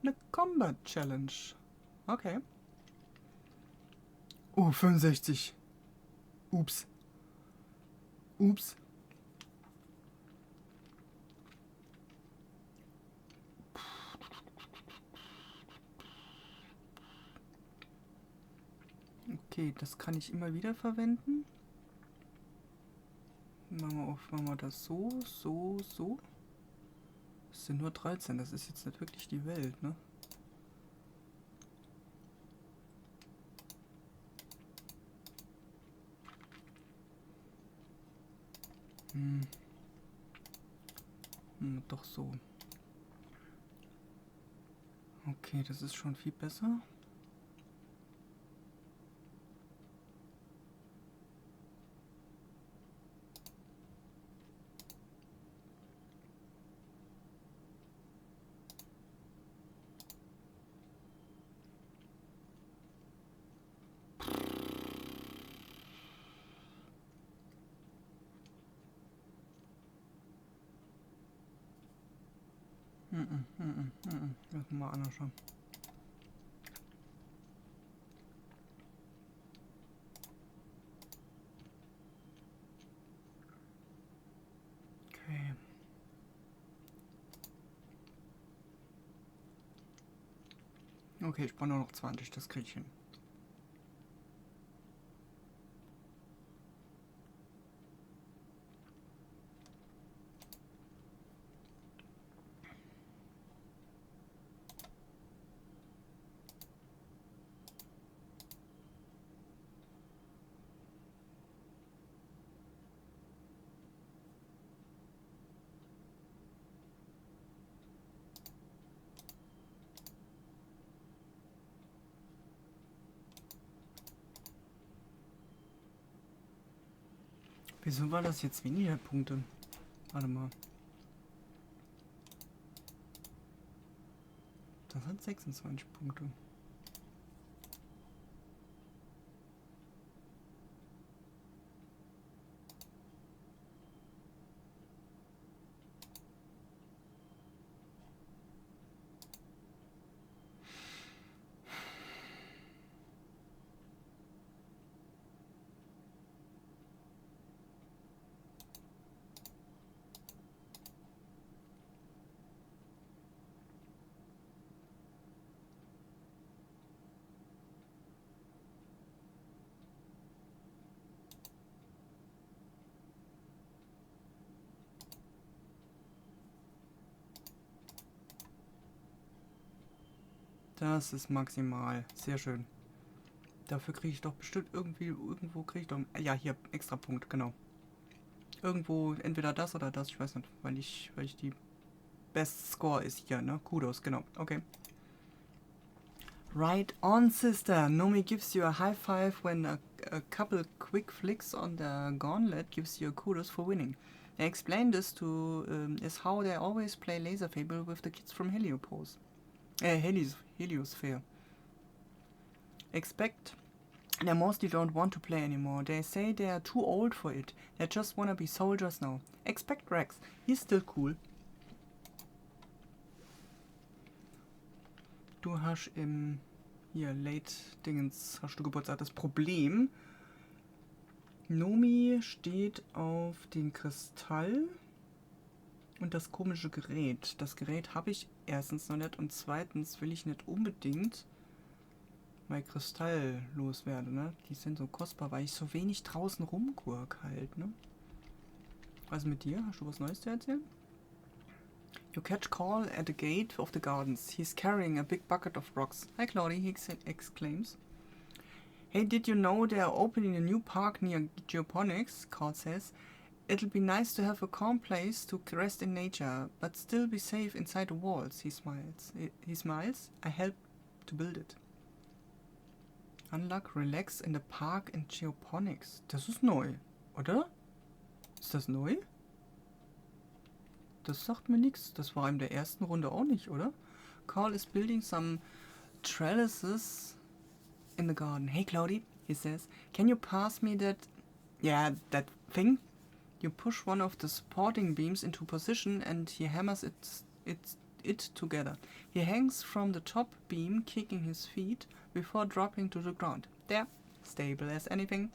Eine Combat Challenge. Okay. Oh, 65. Ups. Okay, das kann ich immer wieder verwenden. Machen wir das so. Das sind nur 13, das ist jetzt nicht wirklich die Welt, ne? Doch so. Okay, das ist schon viel besser. Lass mal anders schauen. Okay. Okay, ich brauche nur noch 20, das kriege ich hin. Wieso war das jetzt weniger Punkte? Warte mal. Das hat 26 Punkte. Das ist maximal. Sehr schön. Dafür kriege ich doch bestimmt irgendwo kriege ich doch... Ja, hier, extra Punkt, genau. Irgendwo, entweder das oder das, ich weiß nicht, weil ich die Best Score ist hier, ne? Kudos, genau, okay. Right on, sister. Nomi gives you a high five when a couple quick flicks on the gauntlet gives you a kudos for winning. They explained this is how they always play Laser Fable with the kids from Heliopause. Heliosphere. Expect they mostly don't want to play anymore. They say they are too old for it. They just wanna be soldiers now. Expect Rex. He's still cool. Du hast hier Late Dingens hast du Geburtstag. Das Problem, Nomi steht auf den Kristall und das komische Gerät. Das Gerät habe ich erstens noch nicht und zweitens will ich nicht unbedingt mein Kristall loswerde, ne? Die sind so kostbar, weil ich so wenig draußen rumgurk halt, ne? Was mit dir? Hast du was Neues zu erzählen? You catch Carl at the gate of the gardens. He's carrying a big bucket of rocks. Hi Claudie, he exclaims. Hey, did you know they are opening a new park near Geoponics? Carl says. It'll be nice to have a calm place to rest in nature, but still be safe inside the walls. He smiles. I helped to build it. Unlock, relax in the park in Geoponics. Das ist neu, oder? Ist das neu? Das sagt mir nichts. Das war in der ersten Runde auch nicht, oder? Carl is building some trellises in the garden. Hey, Claudie, he says, can you pass me that... Yeah, that thing? You push one of the supporting beams into position and he hammers it together. He hangs from the top beam, kicking his feet before dropping to the ground. There, stable as anything.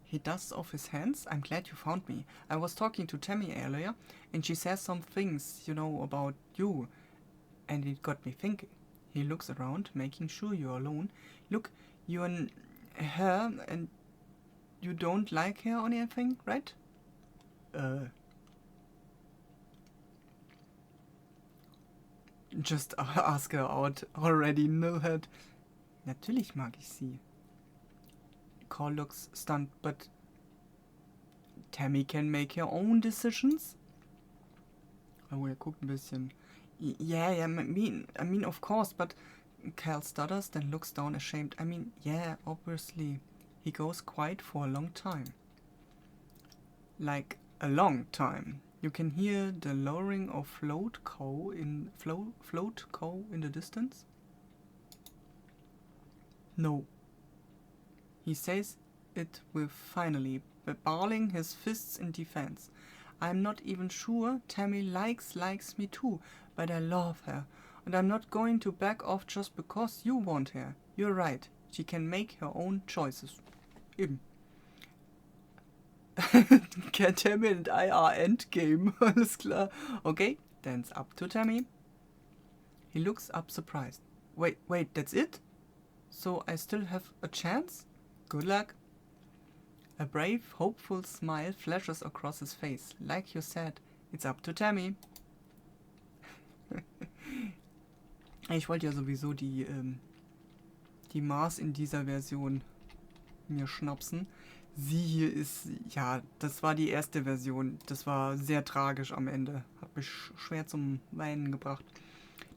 He dusts off his hands. I'm glad you found me. I was talking to Tammy earlier, and she says some things, you know, about you. And it got me thinking. He looks around, making sure you're alone. Look, you and her, and you don't like her or anything, right? Just ask her out. Already know that. Natürlich mag ich sie. Cole looks stunned, but Tammy can make her own decisions? Oh, er guckt ein bisschen. Yeah, I mean, of course, but Cal stutters, then looks down ashamed. I mean, yeah, obviously. He goes quiet for a long time. Like, a long time. You can hear the lowering of float cow in the distance. No. He says it with finally, balling his fists in defense. I'm not even sure Tammy likes me too, but I love her. And I'm not going to back off just because you want her. You're right. She can make her own choices. Eben. Tammy and I are endgame. Alles klar. Okay, then it's up to Tammy. He looks up surprised. Wait, that's it? So I still have a chance? Good luck. A brave, hopeful smile flashes across his face. Like you said, it's up to Tammy. Ich wollte ja sowieso die Mars in dieser Version mir schnapsen. Sie hier ist, ja, das war die erste Version. Das war sehr tragisch am Ende. Hat mich schwer zum Weinen gebracht.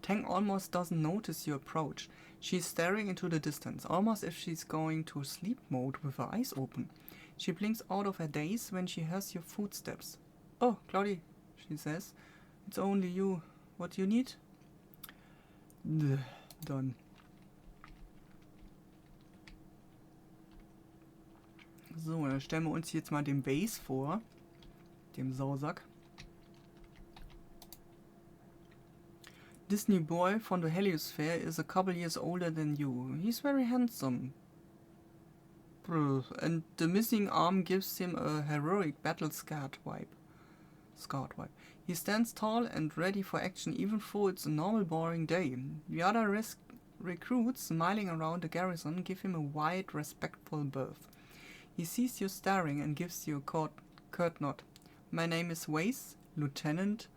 Tang almost doesn't notice your approach. She's staring into the distance, almost if she's going to sleep mode with her eyes open. She blinks out of her daze when she hears your footsteps. Oh, Claudie, she says. It's only you. What you need? Done. So, dann stellen wir uns jetzt mal den Base vor. Dem Sausack. This new boy from the heliosphere is a couple years older than you. He's very handsome. And the missing arm gives him a heroic battle-scarred vibe. He stands tall and ready for action even though it's a normal boring day. The other recruits smiling around the garrison give him a wide, respectful berth. He sees you staring and gives you a curt nod. My name is Weiss, Lieutenant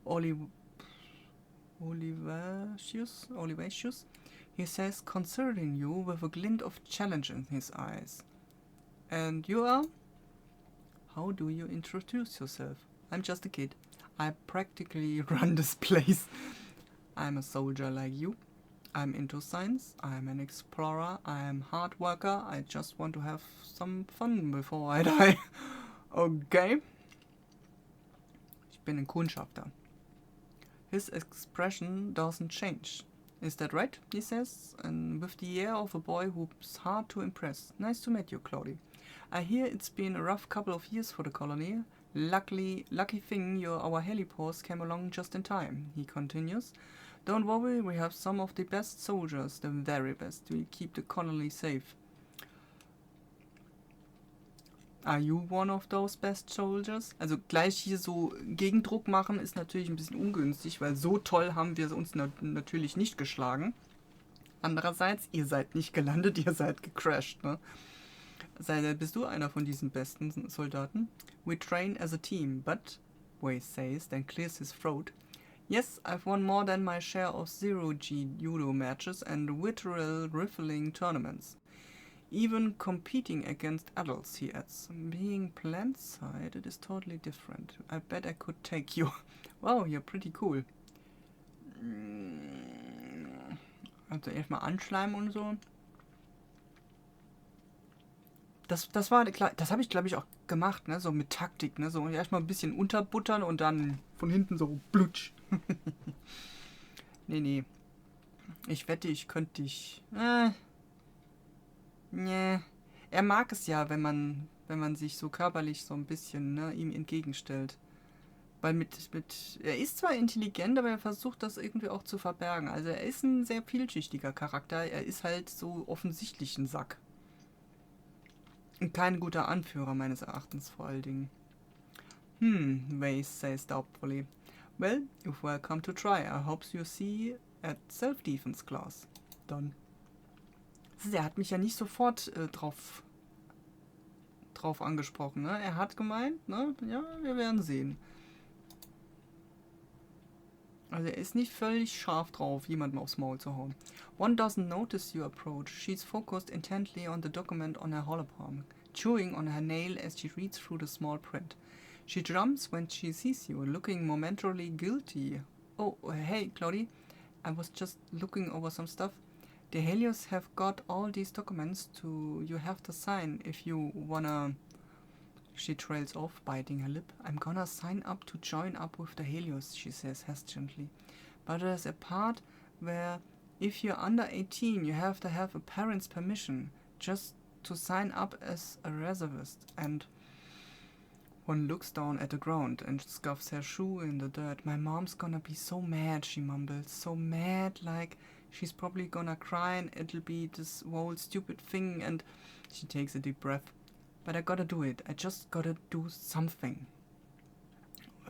Olivasius, he says, considering you with a glint of challenge in his eyes. And you are? How do you introduce yourself? I'm just a kid. I practically run this place. I'm a soldier like you. I'm into science. I'm an explorer. I'm a hard worker. I just want to have some fun before I die. Okay. Ich bin ein Kundschafter. His expression doesn't change. Is that right? He says, and with the air of a boy who's hard to impress. Nice to meet you, Claudie. I hear it's been a rough couple of years for the colony. Lucky thing our heliports came along just in time, he continues. Don't worry, we have some of the best soldiers, the very best. We'll keep the colony safe. Are you one of those best soldiers? Also gleich hier so Gegendruck machen ist natürlich ein bisschen ungünstig, weil so toll haben wir uns natürlich nicht geschlagen. Andererseits, ihr seid nicht gelandet, ihr seid gecrashed, ne? Bist du einer von diesen besten Soldaten? We train as a team, but, Weiss says, then clears his throat. Yes, I've won more than my share of zero-G judo matches and literal rifling tournaments. Even competing against adults, he adds. Being plant-side, it is totally different. I bet I could take you. Wow, you're pretty cool. Also erstmal anschleimen und so. Das habe ich, glaube ich, auch gemacht, ne? So mit Taktik, ne? So erstmal ein bisschen unterbuttern und dann von hinten so blutsch. Nee. Ich wette, ich könnte dich. Nee. Er mag es ja, wenn man sich so körperlich so ein bisschen, ne, ihm entgegenstellt. Weil er ist zwar intelligent, aber er versucht das irgendwie auch zu verbergen. Also er ist ein sehr vielschichtiger Charakter. Er ist halt so offensichtlich ein Sack. Und kein guter Anführer meines Erachtens vor allen Dingen. Weiss says doubtfully. Well, you're welcome to try. I hope you see at self-defense class. Done. Er hat mich ja nicht sofort drauf drauf angesprochen, ne? Er hat gemeint, ne? Ja, wir werden sehen. Also er ist nicht völlig scharf drauf, jemandem aufs Maul zu hauen. One doesn't notice you approach. She's focused intently on the document on her hollow palm, chewing on her nail as she reads through the small print. She jumps when she sees you, looking momentarily guilty. Oh, hey, Claudie, I was just looking over some stuff. The Helios have got all these documents you have to sign if you wanna... She trails off, biting her lip. I'm gonna sign up to join up with the Helios, she says hesitantly. But there's a part where if you're under 18, you have to have a parent's permission just to sign up as a reservist. And one looks down at the ground and scuffs her shoe in the dirt. My mom's gonna be so mad, she mumbles. So mad, like she's probably gonna cry and it'll be this whole stupid thing. And she takes a deep breath. But I gotta do it. I just gotta do something.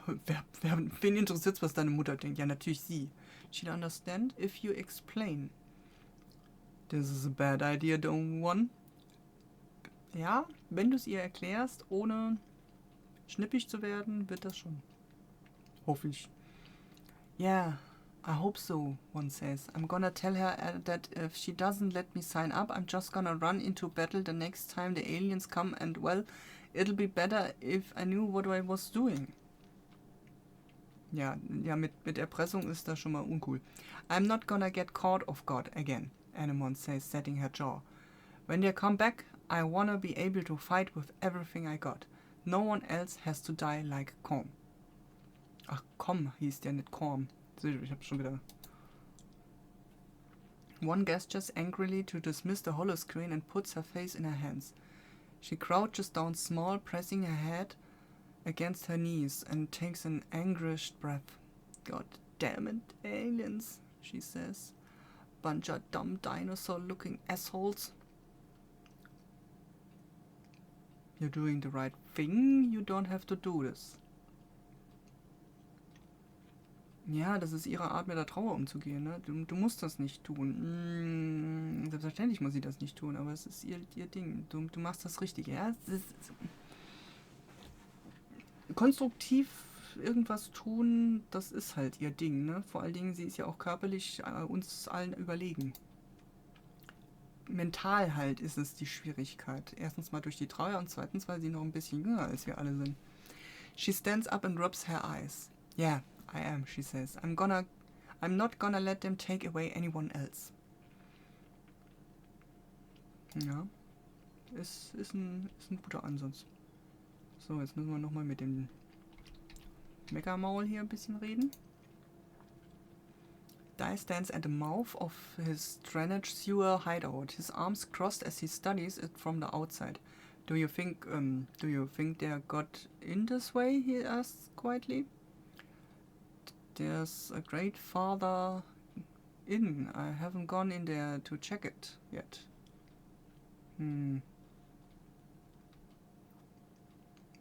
Wen interessiert's, was deine Mutter denkt? Ja, natürlich sie. She'll understand if you explain. This is a bad idea, don't one? Ja, wenn du es ihr erklärst, ohne schnippig zu werden, wird das schon. Hoffe ich. Yeah, I hope so, one says. I'm gonna tell her that if she doesn't let me sign up, I'm just gonna run into battle the next time the aliens come and, well, it'll be better if I knew what I was doing. Ja, mit Erpressung ist das schon mal uncool. I'm not gonna get caught off guard again, Anemone says, setting her jaw. When they come back, I wanna be able to fight with everything I got. No one else has to die like Corm. Ach, Corm hieß der, nicht Corm. Ich hab schon wieder... One gestures angrily to dismiss the holoscreen and puts her face in her hands. She crouches down small, pressing her head against her knees, and takes an anguished breath. God damn it, aliens, she says. Bunch of dumb dinosaur-looking assholes. You're doing the right thing, you don't have to do this. Ja, das ist ihre Art, mit der Trauer umzugehen. Ne? Du musst das nicht tun. Selbstverständlich muss sie das nicht tun, aber es ist ihr Ding. Du machst das richtig. Ja? Es ist konstruktiv irgendwas tun, das ist halt ihr Ding. Ne? Vor allen Dingen, sie ist ja auch körperlich uns allen überlegen. Mental halt ist es die Schwierigkeit. Erstens mal durch die Trauer und zweitens, weil sie noch ein bisschen jünger als wir alle sind. She stands up and rubs her eyes. Yeah, I am, she says. I'm not gonna let them take away anyone else. Ja, ist ein guter Ansatz. So, jetzt müssen wir nochmal mit dem Meckermaul hier ein bisschen reden. Dai stands at the mouth of his drainage sewer hideout, his arms crossed as he studies it from the outside. Do you think they got in this way? He asks quietly. There's a great farther in. I haven't gone in there to check it yet.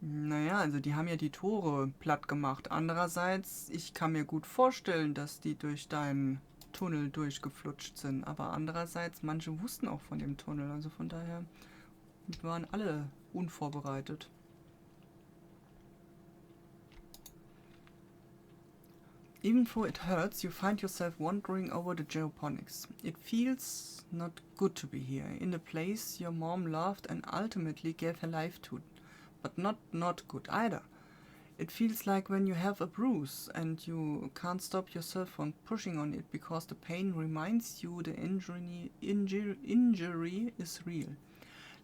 Naja, also die haben ja die Tore platt gemacht. Andererseits, ich kann mir gut vorstellen, dass die durch deinen Tunnel durchgeflutscht sind. Aber andererseits, manche wussten auch von dem Tunnel. Also von daher waren alle unvorbereitet. Even though it hurts, you find yourself wandering over the geoponics. It feels not good to be here, in a place your mom loved and ultimately gave her life to. But not good either. It feels like when you have a bruise and you can't stop yourself from pushing on it because the pain reminds you the injury is real.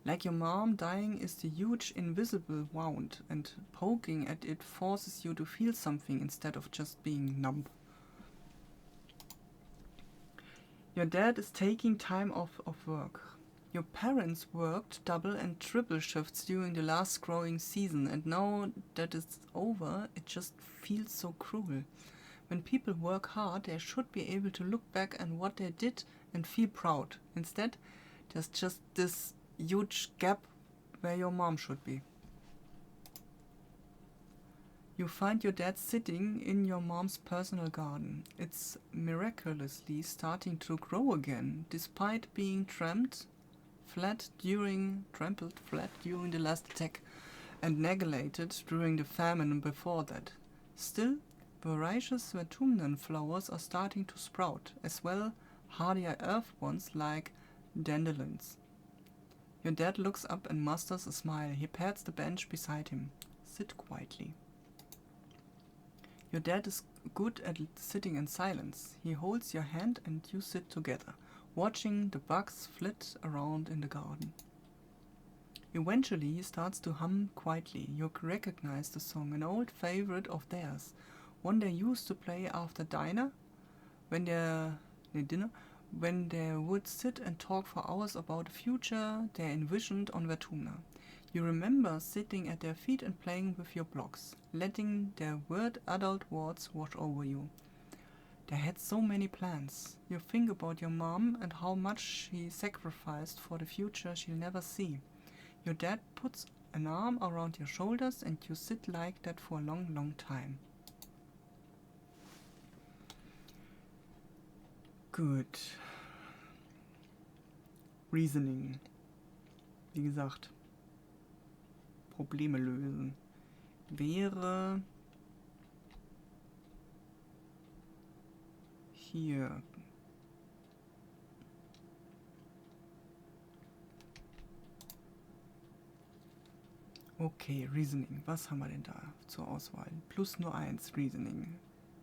Like your mom dying is the huge invisible wound, and poking at it forces you to feel something instead of just being numb. Your dad is taking time off of work. Your parents worked double and triple shifts during the last growing season, and now that it's over, it just feels so cruel. When people work hard, they should be able to look back on what they did and feel proud. Instead, there's just this huge gap where your mom should be. You find your dad sitting in your mom's personal garden. It's miraculously starting to grow again, despite being trimmed trampled flat during the last attack, and neglected during the famine before that. Still, voracious Vertumnan flowers are starting to sprout, as well hardier earth ones like dandelions. Your dad looks up and musters a smile. He pats the bench beside him. Sit quietly. Your dad is good at sitting in silence. He holds your hand and you sit together, watching the bugs flit around in the garden. Eventually he starts to hum quietly. You recognize the song, an old favorite of theirs, one they used to play after dinner, when they would sit and talk for hours about the future they envisioned on Vertumna. You remember sitting at their feet and playing with your blocks, letting their weird adult words wash over you. They had so many plans. You think about your mom and how much she sacrificed for the future she'll never see. Your dad puts an arm around your shoulders and you sit like that for a long, long time. Good. Reasoning. Wie gesagt, Probleme lösen. Wäre hier okay, Reasoning. Was haben wir denn da zur Auswahl? Plus nur 1 Reasoning.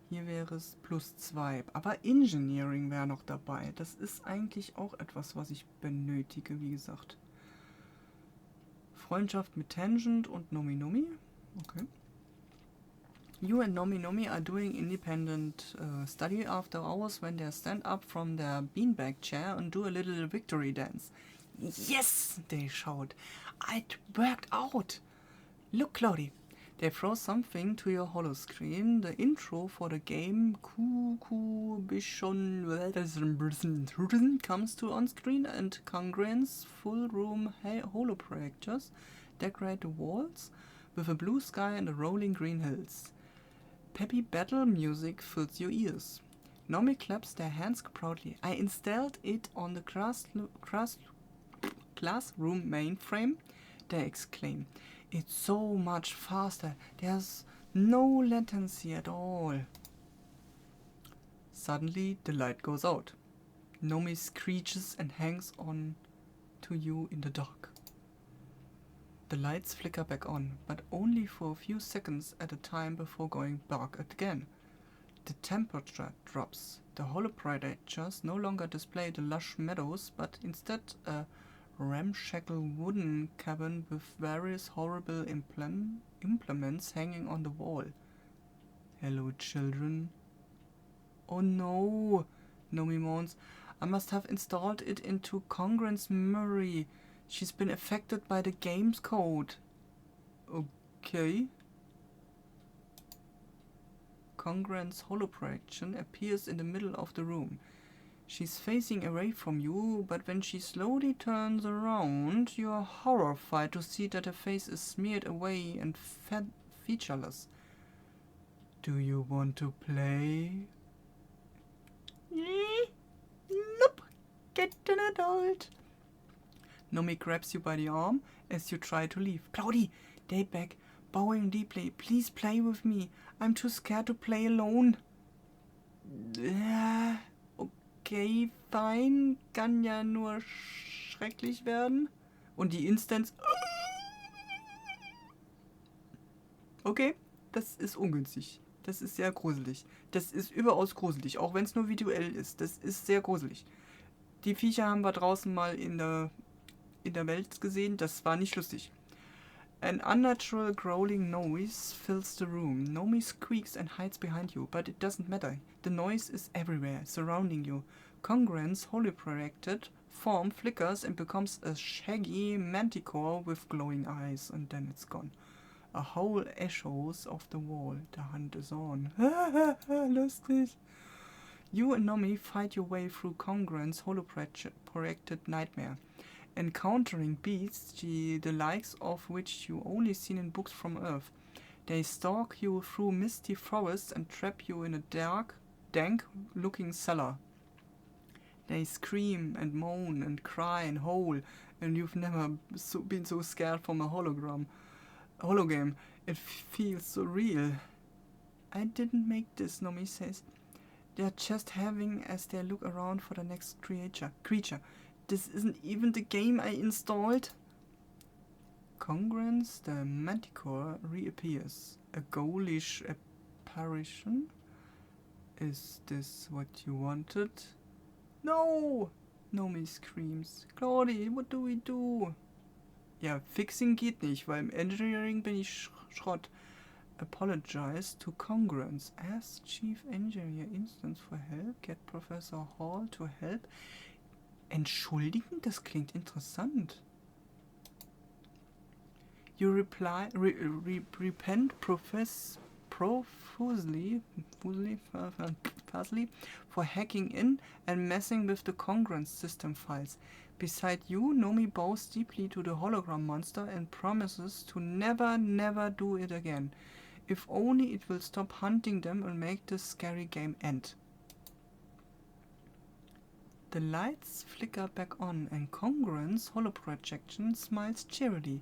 Hier wäre es plus 2. Aber Engineering wäre noch dabei. Das ist eigentlich auch etwas, was ich benötige, wie gesagt. Freundschaft mit Tangent und Nomi. Okay. You and Nomi are doing independent study after hours when they stand up from their beanbag chair and do a little victory dance. Yes, they shout. It worked out. Look, Claudie. They throw something to your holoscreen. The intro for the game comes to on screen, and Congruence full room holoprojectors decorate the walls with a blue sky and the rolling green hills. Peppy battle music fills your ears. Nomi claps their hands proudly. I installed it on the classroom mainframe, they exclaim. It's so much faster. There's no latency at all. Suddenly, the light goes out. Nomi screeches and hangs on to you in the dark. The lights flicker back on, but only for a few seconds at a time before going dark again. The temperature drops. The holoprojectors no longer display the lush meadows, but instead a ramshackle wooden cabin with various horrible implements hanging on the wall. Hello, children. Oh no, Nomi moans. I must have installed it into Congruence's memory. She's been affected by the game's code. Okay. Congruence's holoprojection appears in the middle of the room. She's facing away from you, but when she slowly turns around, you are horrified to see that her face is smeared away and featureless. Do you want to play? Nope. Get an adult. Nomi grabs you by the arm as you try to leave. Claudie, they beg, bowing deeply. Please play with me. I'm too scared to play alone. Okay, fine. Kann ja nur schrecklich werden. Und die Instance... Okay, das ist ungünstig. Das ist sehr gruselig. Das ist überaus gruselig, auch wenn es nur visuell ist. Das ist sehr gruselig. Die Viecher haben wir draußen mal in der Welt gesehen. Das war nicht lustig. An unnatural growling noise fills the room. Nomi squeaks and hides behind you, but it doesn't matter. The noise is everywhere, surrounding you. Congruence holoprojected form flickers and becomes a shaggy manticore with glowing eyes, and then it's gone. A hole echoes off the wall. The hunt is on. Lustig. You and Nomi fight your way through Congruence holoprojected nightmare, encountering beasts the likes of which you only seen in books from Earth. They stalk you through misty forests and trap you in a dank-looking cellar. They scream and moan and cry and howl, and you've never been so scared from a hologram. It feels so real. I didn't make this, Nomi says. They're just having as they look around for the next creature. This isn't even the game I installed. Congruence, the manticore, reappears. A ghoulish apparition? Is this what you wanted? No! Nomi screams. Claudie, what do we do? Ja, fixing geht nicht, weil im Engineering bin ich Schrott. Apologize to Congruence. Ask Chief Engineer Instance for help. Get Professor Hall to help. Entschuldigen? Das klingt interessant. You repent profusely for hacking in and messing with the congruence system files. Beside you, Nomi bows deeply to the hologram monster and promises to never do it again. If only it will stop hunting them and make this scary game end. The lights flicker back on and Congruence holoprojection smiles cheerily.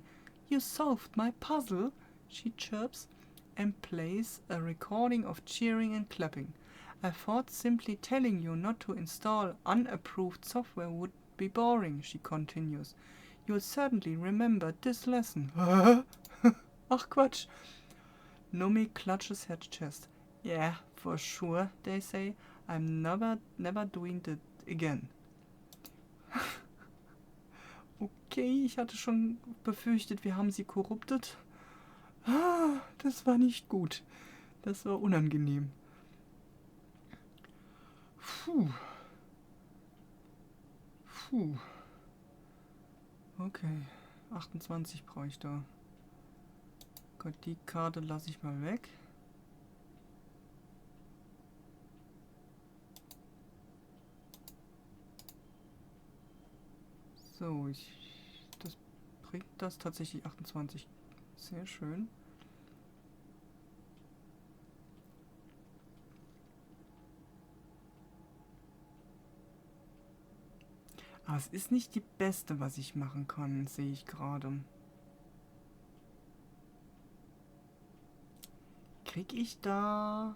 You solved my puzzle, she chirps, and plays a recording of cheering and clapping. I thought simply telling you not to install unapproved software would be boring, she continues. You'll certainly remember this lesson. Ach Quatsch. Nomi clutches her chest. Yeah, for sure, they say. I'm never doing that again. Okay, ich hatte schon befürchtet, wir haben sie korruptet. Das war nicht gut. Das war unangenehm. Okay, 28 brauche ich da. Gott, die Karte lasse ich mal weg. So, das bringt das tatsächlich 28. Sehr schön. Aber es ist nicht die beste, was ich machen kann, sehe ich gerade. Krieg ich da...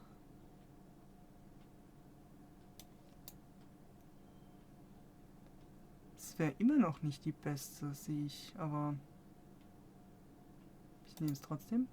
Es wäre immer noch nicht die beste, sehe ich, aber ich nehme es trotzdem.